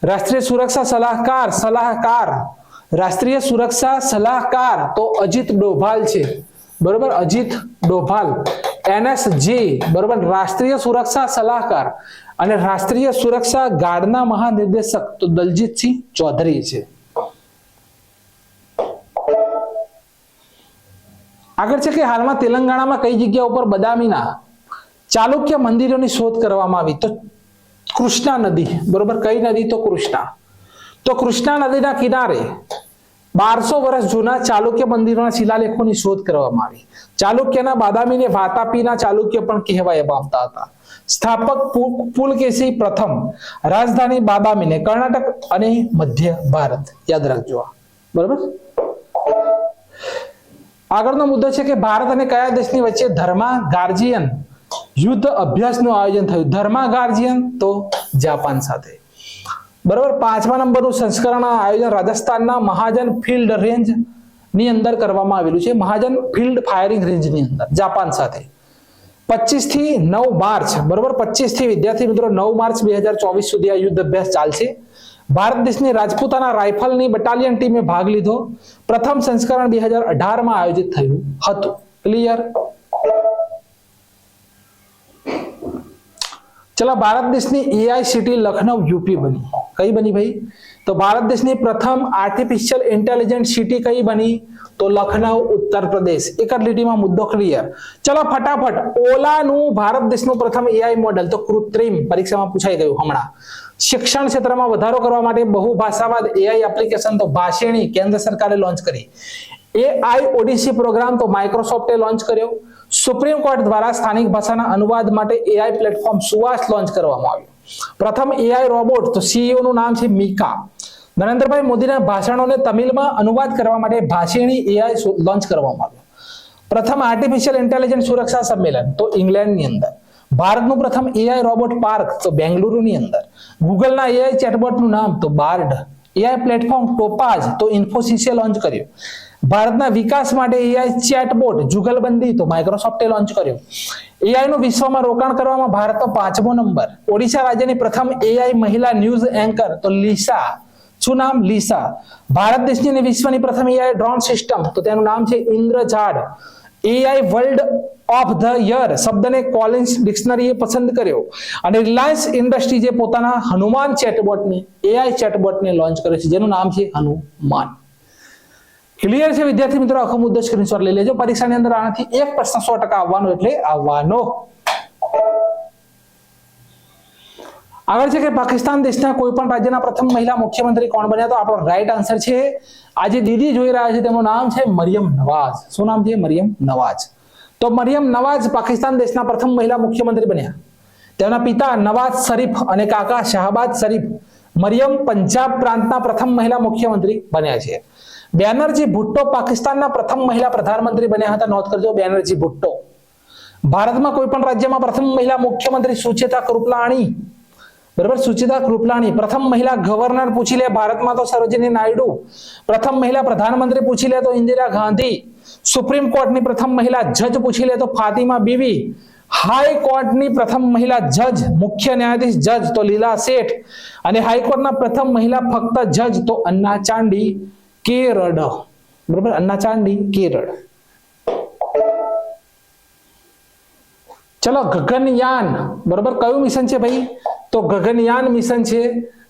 રાષ્ટ્રીય સુરક્ષા સલાહકાર રાષ્ટ્રીય સુરક્ષા સલાહકાર તો અજીત ડોભાલ છે. બરોબર, અજીત ડોભાલ. NSG બરોબર, રાષ્ટ્રીય સુરક્ષા સલાહકાર. અને રાષ્ટ્રીય સુરક્ષા ગાર્ડના મહાનિર્દેશક તો દલજીતસિંહ ચૌધરી છે. આગળ છે કે હાલમાં તેલંગાણામાં કઈ જગ્યા ઉપર બદામીના ચાલુક્ય મંદિરોની શોધ કરવામાં આવી? તો કૃષ્ણા નદી. બરોબર, કઈ નદી? તો કૃષ્ણા. તો કૃષ્ણા નદીના કિનારે 1200 વર્ષ જૂના ચાલુક્ય મંદિરોના શિલાલેખોની શોધ કરવામાં આવી. ચાલુક્યના બાદામીને વાતાપીના ચાલુક્ય પણ કહેવામાં આવતા હતા. સ્થાપક પુલકેશી પ્રથમ. રાજધાની બાદામીને કર્ણાટક અને મધ્ય ભારત. યાદ રાખજો. બરોબર. આગળનો મુદ્દો છે કે ભારત અને કયા દેશની વચ્ચે ધર્મા ગાર્જિયન યુદ્ધ અભ્યાસનું આયોજન થયું? ધર્મા ગાર્જિયન તો જાપાન સાથે. બરોબર. 5મા નંબરનું સંસ્કરણ આયોજન રાજસ્થાનના મહાજન ફિલ્ડ રેન્જ ની અંદર કરવામાં આવેલું છે. મહાજન ફિલ્ડ ફાયરિંગ રેન્જ ની અંદર જાપાન સાથે. 25 થી 9 માર્ચ. બરોબર, 25 થી વિદ્યાર્થી મિત્રો 9 માર્ચ 2024 સુધી આ યુદ્ધ અભ્યાસ ચાલશે. ભારત દેશની રાજપૂતાના રાઇફલની બટાલિયન ટીમે ભાગ લીધો. પ્રથમ સંસ્કરણ 2018 માં આયોજિત થયું હતું. ક્લિયર? ચલો, ભારત દેશની AI સિટી લખનઉ યુપી બની. કઈ બની ભાઈ? તો ભારત દેશની પ્રથમ આર્ટિફિશિયલ ઇન્ટેલિજન્ટ સિટી કઈ બની? તો લખનઉ ઉત્તર પ્રદેશ. એક જ લીટીમાં મુદ્દો ક્લિયર. ચલો ફટાફટ, ઓલાનું ભારત દેશનું પ્રથમ AI મોડેલ તો કૃત્રિમ, પરીક્ષામાં પૂછાઈ ગયું હમણાં. શિક્ષણ ક્ષેત્રમાં વધારો કરવા માટે બહુભાષાવાદ AI એપ્લિકેશન તો ભાષિણી કેન્દ્ર સરકારે લોન્ચ કરી. AI ઓડિસી પ્રોગ્રામ તો માઇક્રોસોફ્ટે લોન્ચ કર્યો. સુપ્રીમ કોર્ટ દ્વારા સ્થાનિક ભાષાના અનુવાદ માટે AI પ્લેટફોર્મ સુવાસ લોન્ચ કરવામાં આવ્યું. પ્રથમ AI રોબોટ તો CEO નું નામ છે મીકા. નરેન્દ્રભાઈ મોદીના ભાષણોને તમિલમાં અનુવાદ કરવા માટે ભાષિણી AI લોન્ચ કરવામાં આવ્યું. પ્રથમ આર્ટિફિશિયલ ઇન્ટેલિજન્સ સુરક્ષા સંમેલન તો ઇંગ્લેન્ડની અંદર. ભારતનું પ્રથમ AI રોબોટ પાર્ક તો બેંગલુરુની અંદર. ગૂગલના AI ચેટબોટનું નામ તો બાર્ડ. AI પ્લેટફોર્મ ટોપાઝ તો ઇન્ફોસિસે લોન્ચ કર્યું. ભારતના વિકાસ માટે AI ચેટબોટ જુગલબંધી તો માઇક્રોસોફ્ટે લોન્ચ કર્યો. AI નું વિશ્વમાં રોકાણ કરવામાં ભારતનો 5મો નંબર. ઓડિશા રાજ્યની પ્રથમ AI મહિલા ન્યૂઝ એન્કર તો લીસા. શું નામ? લીસા. ભારત દેશની અને વિશ્વની પ્રથમ AI ડ્રોન સિસ્ટમ તો તેનું નામ છે ઇન્દ્રજાળ. AI world of the year શબ્દને કોલિન્સ ડિક્શનરીએ પસંદ કર્યો. અને રિલાયન્સ ઇન્ડસ્ટ્રીઝે પોતાના હનુમાન ચેટબોટને AI ચેટબોટને લોન્ચ કર્યો છે જેનું નામ છે હનુમાન. ક્લિયર છે વિદ્યાર્થી મિત્રો? આખો મુદ્દો સ્ક્રીનશોટ લઈ લેજો. પરીક્ષાની અંદર આનાથી એક પ્રશ્ન 100% આવવાનો એટલે આવવાનો. આગળ છે કે પાકિસ્તાન દેશના કોઈ પણ રાજ્યના પ્રથમ મહિલા મુખ્યમંત્રી કોણ બન્યા? તો આપણો રાઈટ આન્સર છે આજે દીદી જોઈ રહ્યા છે તેમનું નામ છે મરિયમ નવાઝ. શું નામ છે? મરિયમ નવાઝ. તો મરિયમ નવાઝ પાકિસ્તાન દેશના પ્રથમ મહિલા મુખ્યમંત્રી બન્યા. તેમના પિતા નવાઝ શરીફ અને કાકા શાહબાદ શરીફ. મરિયમ પંજાબ પ્રાંતના પ્રથમ મહિલા મુખ્યમંત્રી બન્યા છે. બેનર્જી ભુટ્ટો પાકિસ્તાનના પ્રથમ મહિલા પ્રધાનમંત્રી બન્યા હતા. નોંધ કરજો, બેનર્જી ભુટ્ટો. ભારતમાં કોઈ પણ રાજ્યમાં પ્રથમ મહિલા મુખ્યમંત્રી સુચેતા કૃપલાણી. બરાબર, સુચેતા કૃપલાણી. પ્રથમ મહિલા ગવર્નર પૂછી લે ભારતમાં તો સરોજિની નાયડુ. પ્રથમ મહિલા પ્રધાનમંત્રી પૂછી લે તો ઇન્દિરા ગાંધી. સુપ્રીમ કોર્ટની પ્રથમ મહિલા જજ પૂછી લે તો ફાતિમા બીવી. હાઈકોર્ટની પ્રથમ મહિલા જજ મુખ્ય ન્યાયાધીશ જજ તો લીલા શેઠ. અને હાઈકોર્ટના પ્રથમ મહિલા ફક્ત જજ તો અન્ના ચાંડી કેરળ, બરોબર, અન્ના ચાંડી કેરળ. ચલો ગગનયાન, બરોબર, કયું મિશન છે ભાઈ? તો ગગનયાન મિશન છે.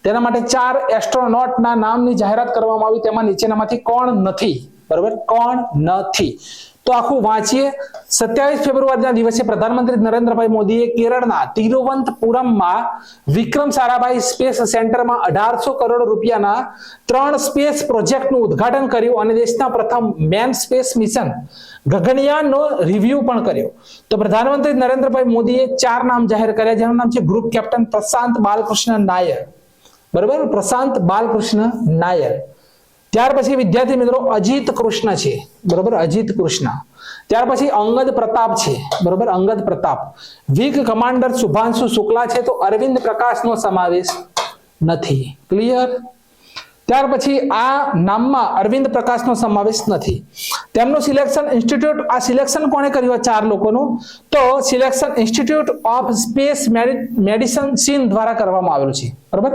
તેના માટે 4 એસ્ટ્રોનોટના નામની જાહેરાત કરવામાં આવી. તેમાં નીચેનામાંથી કોણ નથી? બરોબર, કોણ નથી? તો આખું વાંચીએ. 27 ફેબ્રુઆરીના દિવસે પ્રધાનમંત્રી નરેન્દ્રભાઈ મોદીએ કેરળના તિરુવનંતપુરમમાં વિક્રમ સારાભાઈ સ્પેસ સેન્ટરમાં 1800 કરોડ રૂપિયાના 3 સ્પેસ પ્રોજેક્ટનું ઉદ્ઘાટન કર્યું અને દેશના પ્રથમ મેન સ્પેસ મિશન ગગનયાનનો રિવ્યુ પણ કર્યો. તો પ્રધાનમંત્રી નરેન્દ્રભાઈ મોદીએ 4 નામ જાહેર કર્યા, જેનું નામ છે ગ્રુપ કેપ્ટન પ્રશાંત બાલકૃષ્ણ નાયર. બરોબર, પ્રશાંત બાલકૃષ્ણ નાયર. ત્યાર પછી વિદ્યાર્થી મિત્રો અજીત કૃષ્ણ છે. બરોબર, અજીત કૃષ્ણ. ત્યાર પછી અંગદ પ્રતાપ છે. બરોબર, અંગદ પ્રતાપ. વિંગ કમાન્ડર શુભાંશુ શુક્લા છે. તો અરવિંદ પ્રકાશનો સમાવેશ નથી. ક્લિયર? ત્યાર પછી આ નામમાં અરવિંદ પ્રકાશનો સમાવેશ નથી. તેમનું સિલેક્શન ઇન્સ્ટિટ્યૂટ, આ સિલેક્શન કોણે કર્યું 4 લોકોનું? તો selection institute of space medicine દ્વારા કરવામાં આવેલું છે. બરોબર,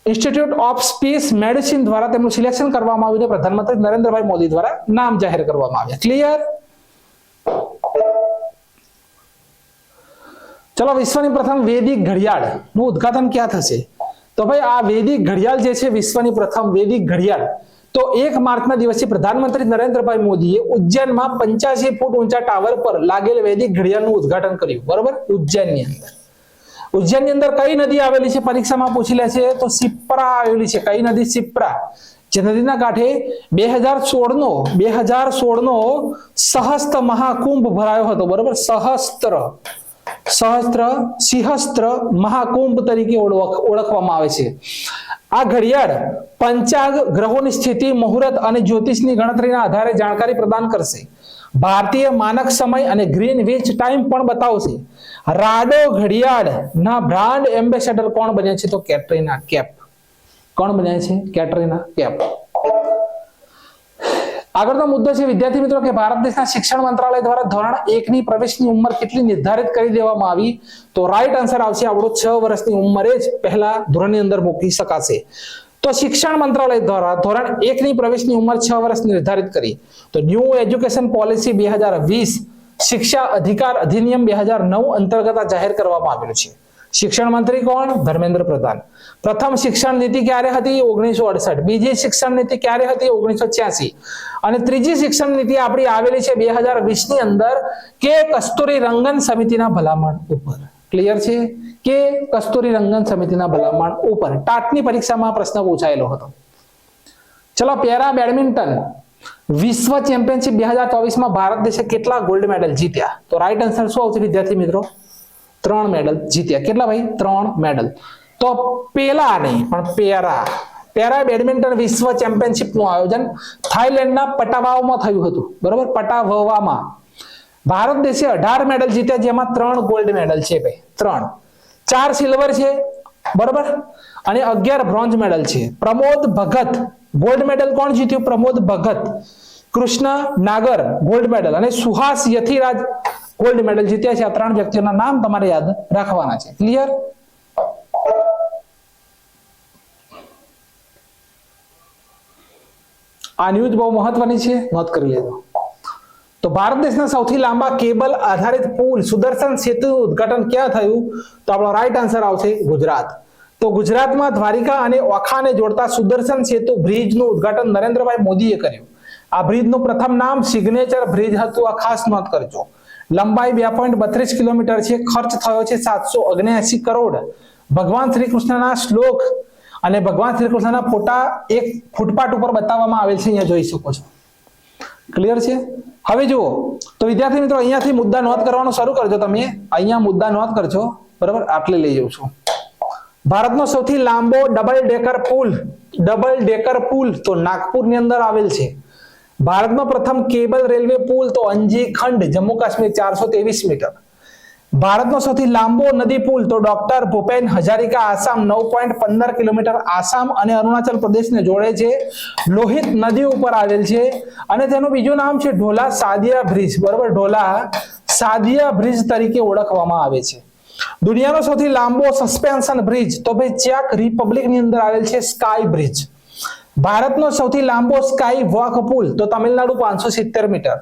ઇન્સ્ટિટ્યૂટ ઓફ સ્પેસ મેડિસિન દ્વારા તેમનું સિલેક્શન કરવામાં આવ્યું. પ્રધાનમંત્રી નરેન્દ્રભાઈ મોદી દ્વારા નામ જાહેર કરવામાં આવ્યા. ક્લિયર? ચલો, વિશ્વની પ્રથમ વૈદિક ઘડિયાળનું ઉદ્ઘાટન ક્યાં થશે? તો ભાઈ આ વૈદિક ઘડિયાળ જે છે, વિશ્વની પ્રથમ વૈદિક ઘડિયાળ, તો 1 માર્ચના દિવસે પ્રધાનમંત્રી નરેન્દ્રભાઈ મોદીએ ઉજ્જૈનમાં 85 ફૂટ ઊંચા ટાવર પર લાગેલ વૈદિક ઘડિયાળનું ઉદ્ઘાટન કર્યું. બરોબર, ઉજ્જૈનની અંદર. ઉજ્જૈનની અંદર કઈ નદી આવેલી છે? પરીક્ષામાં પૂછી લે છે. તો શિપ્રા આવેલી છે. કઈ નદી? શિપ્રા. જે નદીના કાંઠે 2016 નો સહસ્ત્ર મહાકુંભ ભરાયો હતો. બરોબર, સિંહસ્ત્ર મહાકુંભ તરીકે ઓળખવામાં આવે છે. આ ઘડિયાળ પંચાંગ, ગ્રહોની સ્થિતિ, મુહૂર્ત અને જ્યોતિષની ગણતરીના આધારે જાણકારી પ્રદાન કરશે. ભારતીય માનક સમય અને ગ્રીનવિચ ટાઈમ પણ બતાવશે. રાડો ઘડિયાળના બ્રાન્ડ એમ્બેસેડર કોણ બન્યા છે? તો કેટરીના કૈફ. કોણ બન્યા છે? કેટરીના કૈફ. આગળનો મુદ્દો છે વિદ્યાર્થી મિત્રો કે ભારત દેશના શિક્ષણ મંત્રાલય દ્વારા ધોરણ 1 ની પ્રવેશની ઉંમર કેટલી નિર્ધારિત કરી દેવામાં આવી? તો રાઈટ આન્સર આવશે આપણો 6 વર્ષની ઉંમરે જ પહેલા ધોરણની અંદર મૂકી શકાશે. તો શિક્ષણ મંત્રાલય દ્વારા ધોરણ 1 ની પ્રવેશની ઉંમર 6 વર્ષ નિર્ધારિત કરી. તો ન્યૂ એજ્યુકેશન પોલિસી 2020 શિક્ષા અધિકાર અધિનિયમ 2009 અંતર્ગત જાહેર કરવામાં આવેલું છે. શિક્ષણ મંત્રી કોણ? ધર્મેન્દ્ર પ્રધાન. પ્રથમ શિક્ષણ નીતિ ક્યારે હતી? 1968. બીજી શિક્ષણ નીતિ ક્યારે હતી? 1986. અને ત્રીજી શિક્ષણ નીતિ આપણી આવેલી છે 2020 ની અંદર કે કસ્તુરી રંગન સમિતિના ભલામણ ઉપર. ક્લિયર છે? કે કસ્તુરી રંગન સમિતિના ભલામણ ઉપર. ટાટની પરીક્ષામાં પ્રશ્ન પૂછાયેલો હતો. ચલો, પેરા બેડમિન્ટન વિશ્વ ચેમ્પિયનશિપ 2024 માં ભારત દેશે કેટલા ગોલ્ડ મેડલ જીત્યા? તો રાઈટ આન્સર શું આવશે વિદ્યાર્થી મિત્રો? 3 મેડલ જીત્યા. કેટલા ભાઈ? 3 મેડલ. તો પેલા નહીં પણ પેરા બેડમિન્ટન વિશ્વ ચેમ્પિયનશિપ નું આયોજન થાઈલેન્ડના પટાવાવમાં થયું હતું. બરોબર, પટાવાવમાં ભારત દેશે 18 મેડલ જીત્યા, જેમાં 3 ગોલ્ડ મેડલ છે ભાઈ. 3, 4 સિલ્વર છે. બરોબર, અને 11 બ્રોન્ઝ મેડલ છે. પ્રમોદ ભગત ગોલ્ડ મેડલ કોણ જીત્યું? પ્રમોદ ભગત. કૃષ્ણ નાગર ગોલ્ડ મેડલ અને સુહાસ યથિરાજ ગોલ્ડ મેડલ જીત્યા છે. આ 3 વ્યક્તિઓના નામ તમારે યાદ રાખવાના છે. ક્લિયર? આ ન્યૂઝ બહુ મહત્વની છે, નોંધ કરી લેજો. તો ભારત દેશના સૌથી લાંબા કેબલ આધારિત પુલ સુદર્શન સેતુ ઉદ્ઘાટન ક્યાં થયું? તો આપણો રાઈટ આન્સર આવશે ગુજરાત. તો ગુજરાતમાં દ્વારિકા અને ઓખાને જોડતા સુદર્શન સેતુ બ્રિજનું ઉદ્ઘાટન નરેન્દ્રભાઈ મોદીએ કર્યું. આ બ્રિજનું પ્રથમ નામ સિગ્નેચર બ્રિજ હતું. આ ખાસ નોંધ કરજો. લંબાઈ 2.32 કિલોમીટર છે. ખર્ચ થયો છે 779 કરોડ. ભગવાન શ્રી કૃષ્ણના શ્લોક અને ભગવાન શ્રી કૃષ્ણના ફોટા એક ફૂટપાથ ઉપર બતાવવામાં આવેલ છે. અહીંયા જોઈ શકો છો. ક્લિયર છે? હવે જુઓ તો વિદ્યાર્થી મિત્રો અહીંયાથી મુદ્દા નોંધ કરવાનું શરૂ કરજો. તમે અહીંયા મુદ્દા નોંધ કરજો. બરાબર, આટલે લઈ જાઉં છું. ભારતનો સૌથી લાંબો ડબલ ડેકર પુલ તો નાગપુરની અંદર આવેલ છે. ભારતનો પ્રથમ કેબલ રેલવે પુલ તો અંજી ખંડ જમ્મુ કાશ્મીર 423 મીટર. ભારતનો સૌથી લાંબો નદી પુલ તો ડોક્ટર ભૂપેન હજારિકા આસામ 9.15 કિલોમીટર આસામ અને અરુણાચલ પ્રદેશને જોડે છે. લોહિત નદી ઉપર આવેલ છે અને તેનું બીજું નામ છે ઢોલા સાદિયા બ્રિજ. બરોબર, ઢોલા સાદિયા બ્રિજ તરીકે ઓળખવામાં આવે છે. દુનિયાનો સૌથી લાંબો સસ્પેન્શન બ્રિજ તો ભાઈ ચેક રિપબ્લિક ની અંદર આવેલ છે સ્કાય બ્રિજ. ભારતનો સૌથી લાંબો સ્કાય વોક પુલ તો તમિલનાડુ 570 મીટર.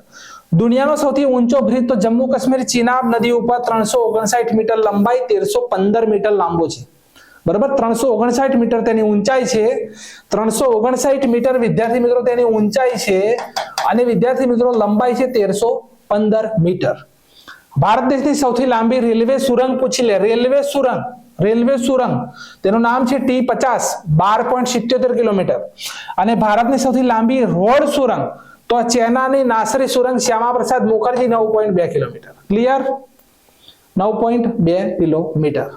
દુનિયાનો સૌથી ઊંચો બ્રિજ તો જમ્મુ કાશ્મીર ચિનાબ નદી ઉપર 359 મીટર લંબાઈ 1315 મીટર લાંબો છે. બરાબર, 359 મીટર તેની ઊંચાઈ છે. 359 મીટર વિદ્યાર્થી મિત્રો તેની ઊંચાઈ છે અને વિદ્યાર્થી મિત્રો લંબાઈ છે 1315 મીટર. ભારત દેશની સૌથી લાંબી રેલવે સુરંગ પૂછી લે. રેલવે સુરંગ તેનું નામ છે T50, 12.77 કિલોમીટર. અને ભારતની સૌથી લાંબી રોડ સુરંગ તો ચેન્નાઈની નાસરી સુરંગ Shyama Prasad Mukherjee 9.2 kilometre. Clear? 9.2 kilometre.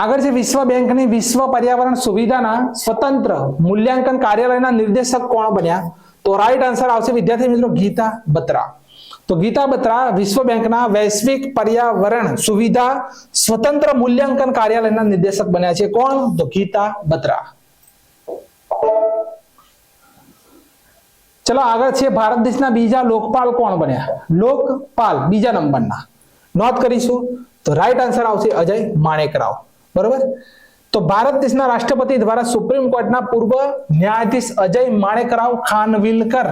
આગળ છે વિશ્વ બેંકની વિશ્વ પર્યાવરણ સુવિધાના સ્વતંત્ર મૂલ્યાંકન કાર્યાલયના નિર્દેશક કોણ બન્યા? તો રાઈટ આન્સર આવશે વિદ્યાર્થી મિત્રો ગીતા બત્રા. તો ગીતા બત્રા વિશ્વ બેંકના વૈશ્વિક પર્યાવરણ સુવિધા સ્વતંત્ર મૂલ્યાંકન કાર્યાલયના નિર્દેશક બન્યા છે. કોણ? તો ગીતા બત્રા. ચલો આગળ છે ભારત દેશના બીજા લોકપાલ કોણ બન્યા? લોકપાલ બીજા નંબરના નોંધ કરીશું. તો રાઈટ આન્સર આવશે અજય માણેકરાવ. બરોબર. તો ભારત દેશના રાષ્ટ્રપતિ દ્વારા સુપ્રીમ કોર્ટના પૂર્વ ન્યાયાધીશ અજય માણેકરાવ ખાનવિલકર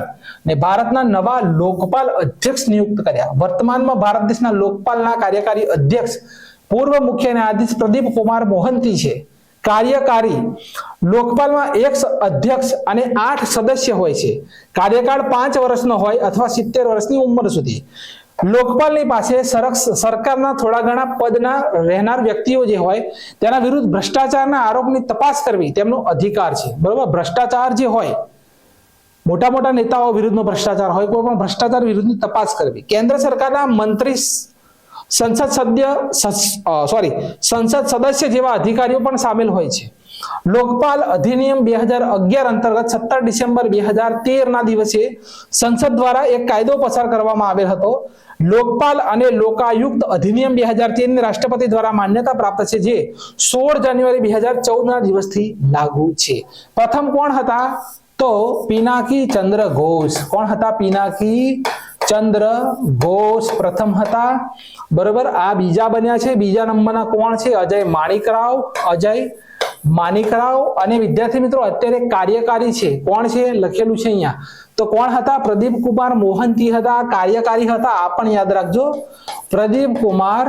ને ભારતના નવા લોકપાલ અધ્યક્ષ નિયુક્ત કર્યા. વર્તમાનમાં ભારત દેશના લોકપાલના કાર્યકારી અધ્યક્ષ પૂર્વ મુખ્ય ન્યાયાધીશ પ્રદીપ કુમાર મોહંતી છે. કાર્યકારી લોકપાલમાં 1 અધ્યક્ષ અને 8 સદસ્ય હોય છે. કાર્યકાળ 5 વર્ષનો હોય અથવા 70 વર્ષની ઉંમર સુધી. લોકપાલની પાસે સરકારના થોડા ઘણા પદના રહેનાર વ્યક્તિઓ જે હોય તેના વિરુદ્ધ ભ્રષ્ટાચારના આરોપની તપાસ કરવી તેમનો અધિકાર છે. બરોબર, ભ્રષ્ટાચાર જે હોય મોટા મોટા નેતાઓ વિરુદ્ધનો ભ્રષ્ટાચાર હોય, કોઈ પણ ભ્રષ્ટાચાર વિરુદ્ધની તપાસ કરવી. કેન્દ્ર સરકારના મંત્રી, સંસદ સદસ્ય જેવા અધિકારીઓ પણ સામેલ હોય છે. લોકપાલ અધિનિયમ 2011 અંતર્ગત 17 ડિસેમ્બર 2013 ના દિવસે સંસદ દ્વારા એક કાયદો પસાર કરવામાં આવેલ હતો. લોકપાલ અને લોકાયુક્ત અધિનિયમ 2013 ને રાષ્ટ્રપતિ દ્વારા માન્યતા પ્રાપ્ત છે, જે 16 જાન્યુઆરી 2014 ના દિવસથી લાગુ છે. પ્રથમ કોણ હતા? તો પિનાકી ચંદ્ર ઘોષ. કોણ હતા? પિનાકી ચંદ્ર ઘોષ પ્રથમ હતા. બરોબર, આ બીજા બન્યા છે. બીજા નંબરના કોણ છે? અજય માણેકરાવ. અને વિદ્યાર્થી મિત્રો અત્યારે કાર્યકારી છે. કોણ છે? લખેલું છે અહીંયા. તો કોણ હતા? પ્રદીપ કુમાર મોહંતી હતા. કાર્યકારી હતા, આ પણ યાદ રાખજો, પ્રદીપ કુમાર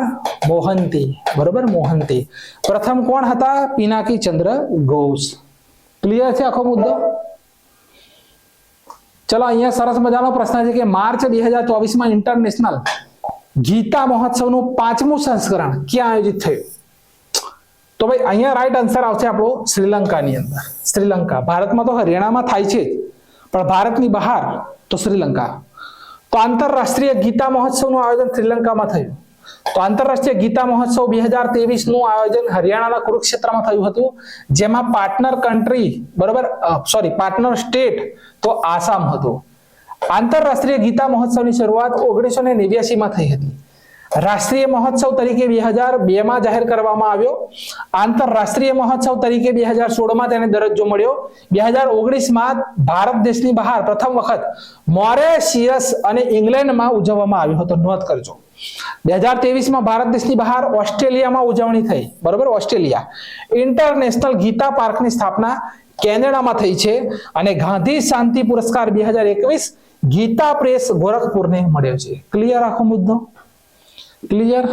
મોહંતી. બરોબર, મોહંતી. પ્રથમ કોણ હતા? પિનાકી ચંદ્ર ઘોષ. ક્લિયર છે આખો મુદ્દો? ચલો અહીંયા સરસ મજાનો પ્રશ્ન છે કે માર્ચ 2024 માં ઇન્ટરનેશનલ ગીતા મહોત્સવનું 5મું સંસ્કરણ ક્યાં આયોજિત થયું? તો ભાઈ અહીંયા રાઈટ આન્સર આવશે આપણો શ્રીલંકાની અંદર. શ્રીલંકા. ભારતમાં તો હરિયાણામાં થાય છે, પણ ભારતની બહાર તો શ્રીલંકા. તો આંતરરાષ્ટ્રીય ગીતા મહોત્સવનું આયોજન શ્રીલંકામાં થયું. તો આંતરરાષ્ટ્રીય ગીતા મહોત્સવ 2023 નું આયોજન હરિયાણાના કુરુક્ષેત્રમાં થયું હતું, જેમાં પાર્ટનર સ્ટેટ તો આસામ હતું. આંતરરાષ્ટ્રીય ગીતા મહોત્સવની શરૂઆત 1989 માં થઈ હતી. રાષ્ટ્રીય મહોત્સવ તરીકે 2002 માં જાહેર કરવામાં આવ્યો. આંતરરાષ્ટ્રીય મહોત્સવ તરીકે 2016 માં તેને દરજ્જો મળ્યો. 2019 માં ભારત દેશની બહાર પ્રથમ વખત મોરેશિયસ અને ઇંગ્લેન્ડમાં ઉજવવામાં આવ્યો હતો. નોંધ કરજો. 2023 માં ભારત દેશની બહાર ઓસ્ટ્રેલિયામાં ઉજવણી થઈ. બરોબર, ઓસ્ટ્રેલિયા. ઇન્ટરનેશનલ ગીતા પાર્કની સ્થાપના કેનેડામાં થઈ છે. અને ગાંધી શાંતિ પુરસ્કાર 2021 ગીતા પ્રેસ ગોરખપુરને મળ્યો છે. ક્લિયર આખો મુદ્દો? ક્લિયર?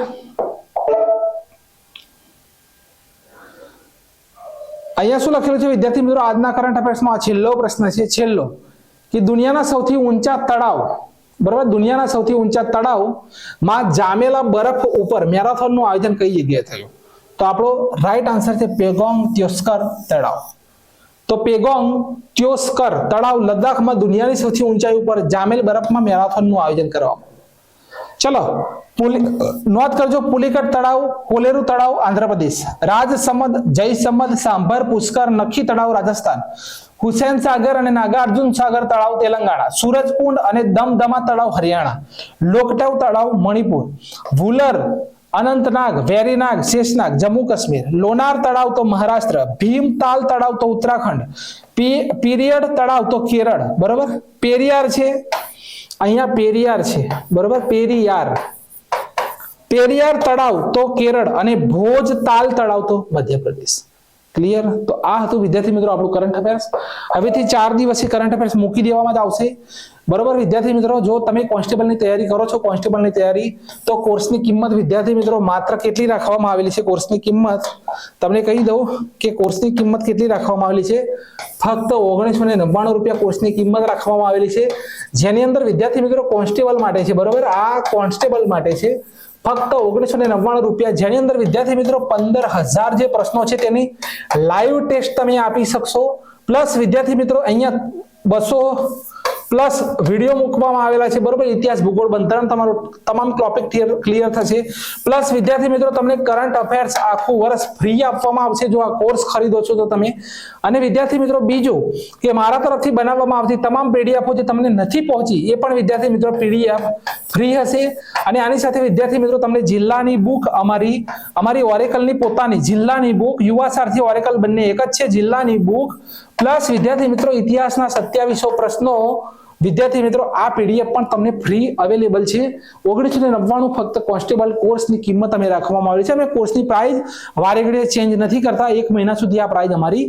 અહીંયા શું લખેલું છે વિદ્યાર્થી મિત્રો? આજના કરંટ અફેર્સમાં છેલ્લો પ્રશ્ન છે, છેલ્લો, કે દુનિયાના સૌથી ઊંચા તળાવ, બરાબર, દુનિયાના સૌથી ઊંચા તળાવમાં જામેલા બરફ ઉપર મેરેથોનનું આયોજન કઈ જગ્યાએ થયું? તો આપણો રાઈટ આન્સર છે પેગોંગ ત્યોસ્કર તળાવ. તો પેગોંગ ત્યોસ્કર તળાવ લદ્દાખમાં દુનિયાની સૌથી ઊંચાઈ ઉપર જામેલ બરફમાં મેરેથોનનું આયોજન કરવામાં. ચલો નોંધ કરજો. પુલિકટ તળાવ, કોલેરુ તળાવ આંધ્રપ્રદેશ, રાજસમંદ, જયસમંદ, સાંભર, પુષ્કર, નખી તળાવ રાજસ્થાન, હુસૈન સાગર અને નાગાર્જુન સાગર તળાવ તેલંગાણા, સૂરજકુંડ અને દમદમા તળાવ હરિયાણા, લોકટવ તળાવ મણિપુર, વુલર, અનંતનાગ, વેરીનાગ, શેષનાગ જમ્મુ કાશ્મીર, લોનાર તળાવ તો મહારાષ્ટ્ર, ભીમતાલ તળાવ તો ઉત્તરાખંડ, પીરિયડ તળાવ તો કેરળ. બરોબર, પેરિયાર છે અહીંયા, પેરિયાર છે. બરોબર, પેરિયાર તળાવ તો કેરળ અને ભોજ તાલ તળાવ તો મધ્યપ્રદેશ. ક્લિયર? તો આ હતું વિદ્યાર્થી મિત્રો આપણું કરંટ અફેર્સ. હવેથી 4 દિવસીય કરંટ અફેર્સ મૂકી દેવામાં જ આવશે. બરોબર વિદ્યાર્થી મિત્રો, જો તમે કોન્સ્ટેબલની તૈયારી કરો છો, કોન્સ્ટેબલની તૈયારી, તો કોર્સની કિંમત વિદ્યાર્થી મિત્રો માત્ર કેટલી રાખવામાં આવેલી છે? કોર્સની કિંમત તમને કહી દઉં કે કોર્સની કિંમત કેટલી રાખવામાં આવેલી છે? ફક્ત 1999 રૂપિયા કોર્સની કિંમત રાખવામાં આવેલી છે, જેની અંદર વિદ્યાર્થી મિત્રો કોન્સ્ટેબલ માટે છે. બરોબર, આ કોન્સ્ટેબલ માટે છે. ફક્ત 1999 રૂપિયા, જેની અંદર વિદ્યાર્થી મિત્રો 15,000 જે પ્રશ્નો છે તેની લાઈવ ટેસ્ટ તમે આપી શકશો. પ્લસ વિદ્યાર્થી મિત્રો અહીંયા 200 પ્લસ વિડીયો મૂકવામાં આવેલા છે. બરોબર, ઇતિહાસ, ભૂગોળ, બંધારણ, તમારો તમામ ટોપિક ક્લિયર થશે. પ્લસ વિદ્યાર્થી મિત્રો તમને કરંટ અફેર્સ આખું વર્ષ ફ્રી આપવામાં આવશે જો આ કોર્સ ખરીદો છો તો તમે. અને વિદ્યાર્થી મિત્રો બીજું કે મારા તરફથી બનાવવામાં આવતી તમામ પીડીએફો જે તમને નથી પહોંચી એ પણ વિદ્યાર્થી મિત્રો પીડીએફ ફ્રી હશે. અને આની સાથે વિદ્યાર્થી મિત્રો તમને જિલ્લાની બુક, અમારી ઓરેકલની પોતાની જિલ્લાની બુક, યુવા સારથી ઓરેકલ બંને એક જ છે, જિલ્લાની બુક પ્લસ વિદ્યાર્થી મિત્રો ઇતિહાસના 2700 પ્રશ્નો વિદ્યાર્થી મિત્રો આ પીડીએફ પણ તમને ફ્રી અવેલેબલ છે. 1999 ફક્ત કોન્સ્ટેબલ કોર્સની કિંમત અમે રાખવામાં આવી છે. અમે કોર્સની પ્રાઇસ વારે ઘડીએ ચેન્જ નથી કરતા, 1 મહિના સુધી આ પ્રાઇસ અમારી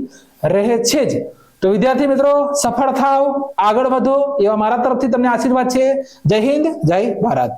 રહે છે જ. તો વિદ્યાર્થી મિત્રો સફળ થાઓ, આગળ વધો એવા મારા તરફથી તમને આશીર્વાદ છે. જય હિન્દ, જય ભારત.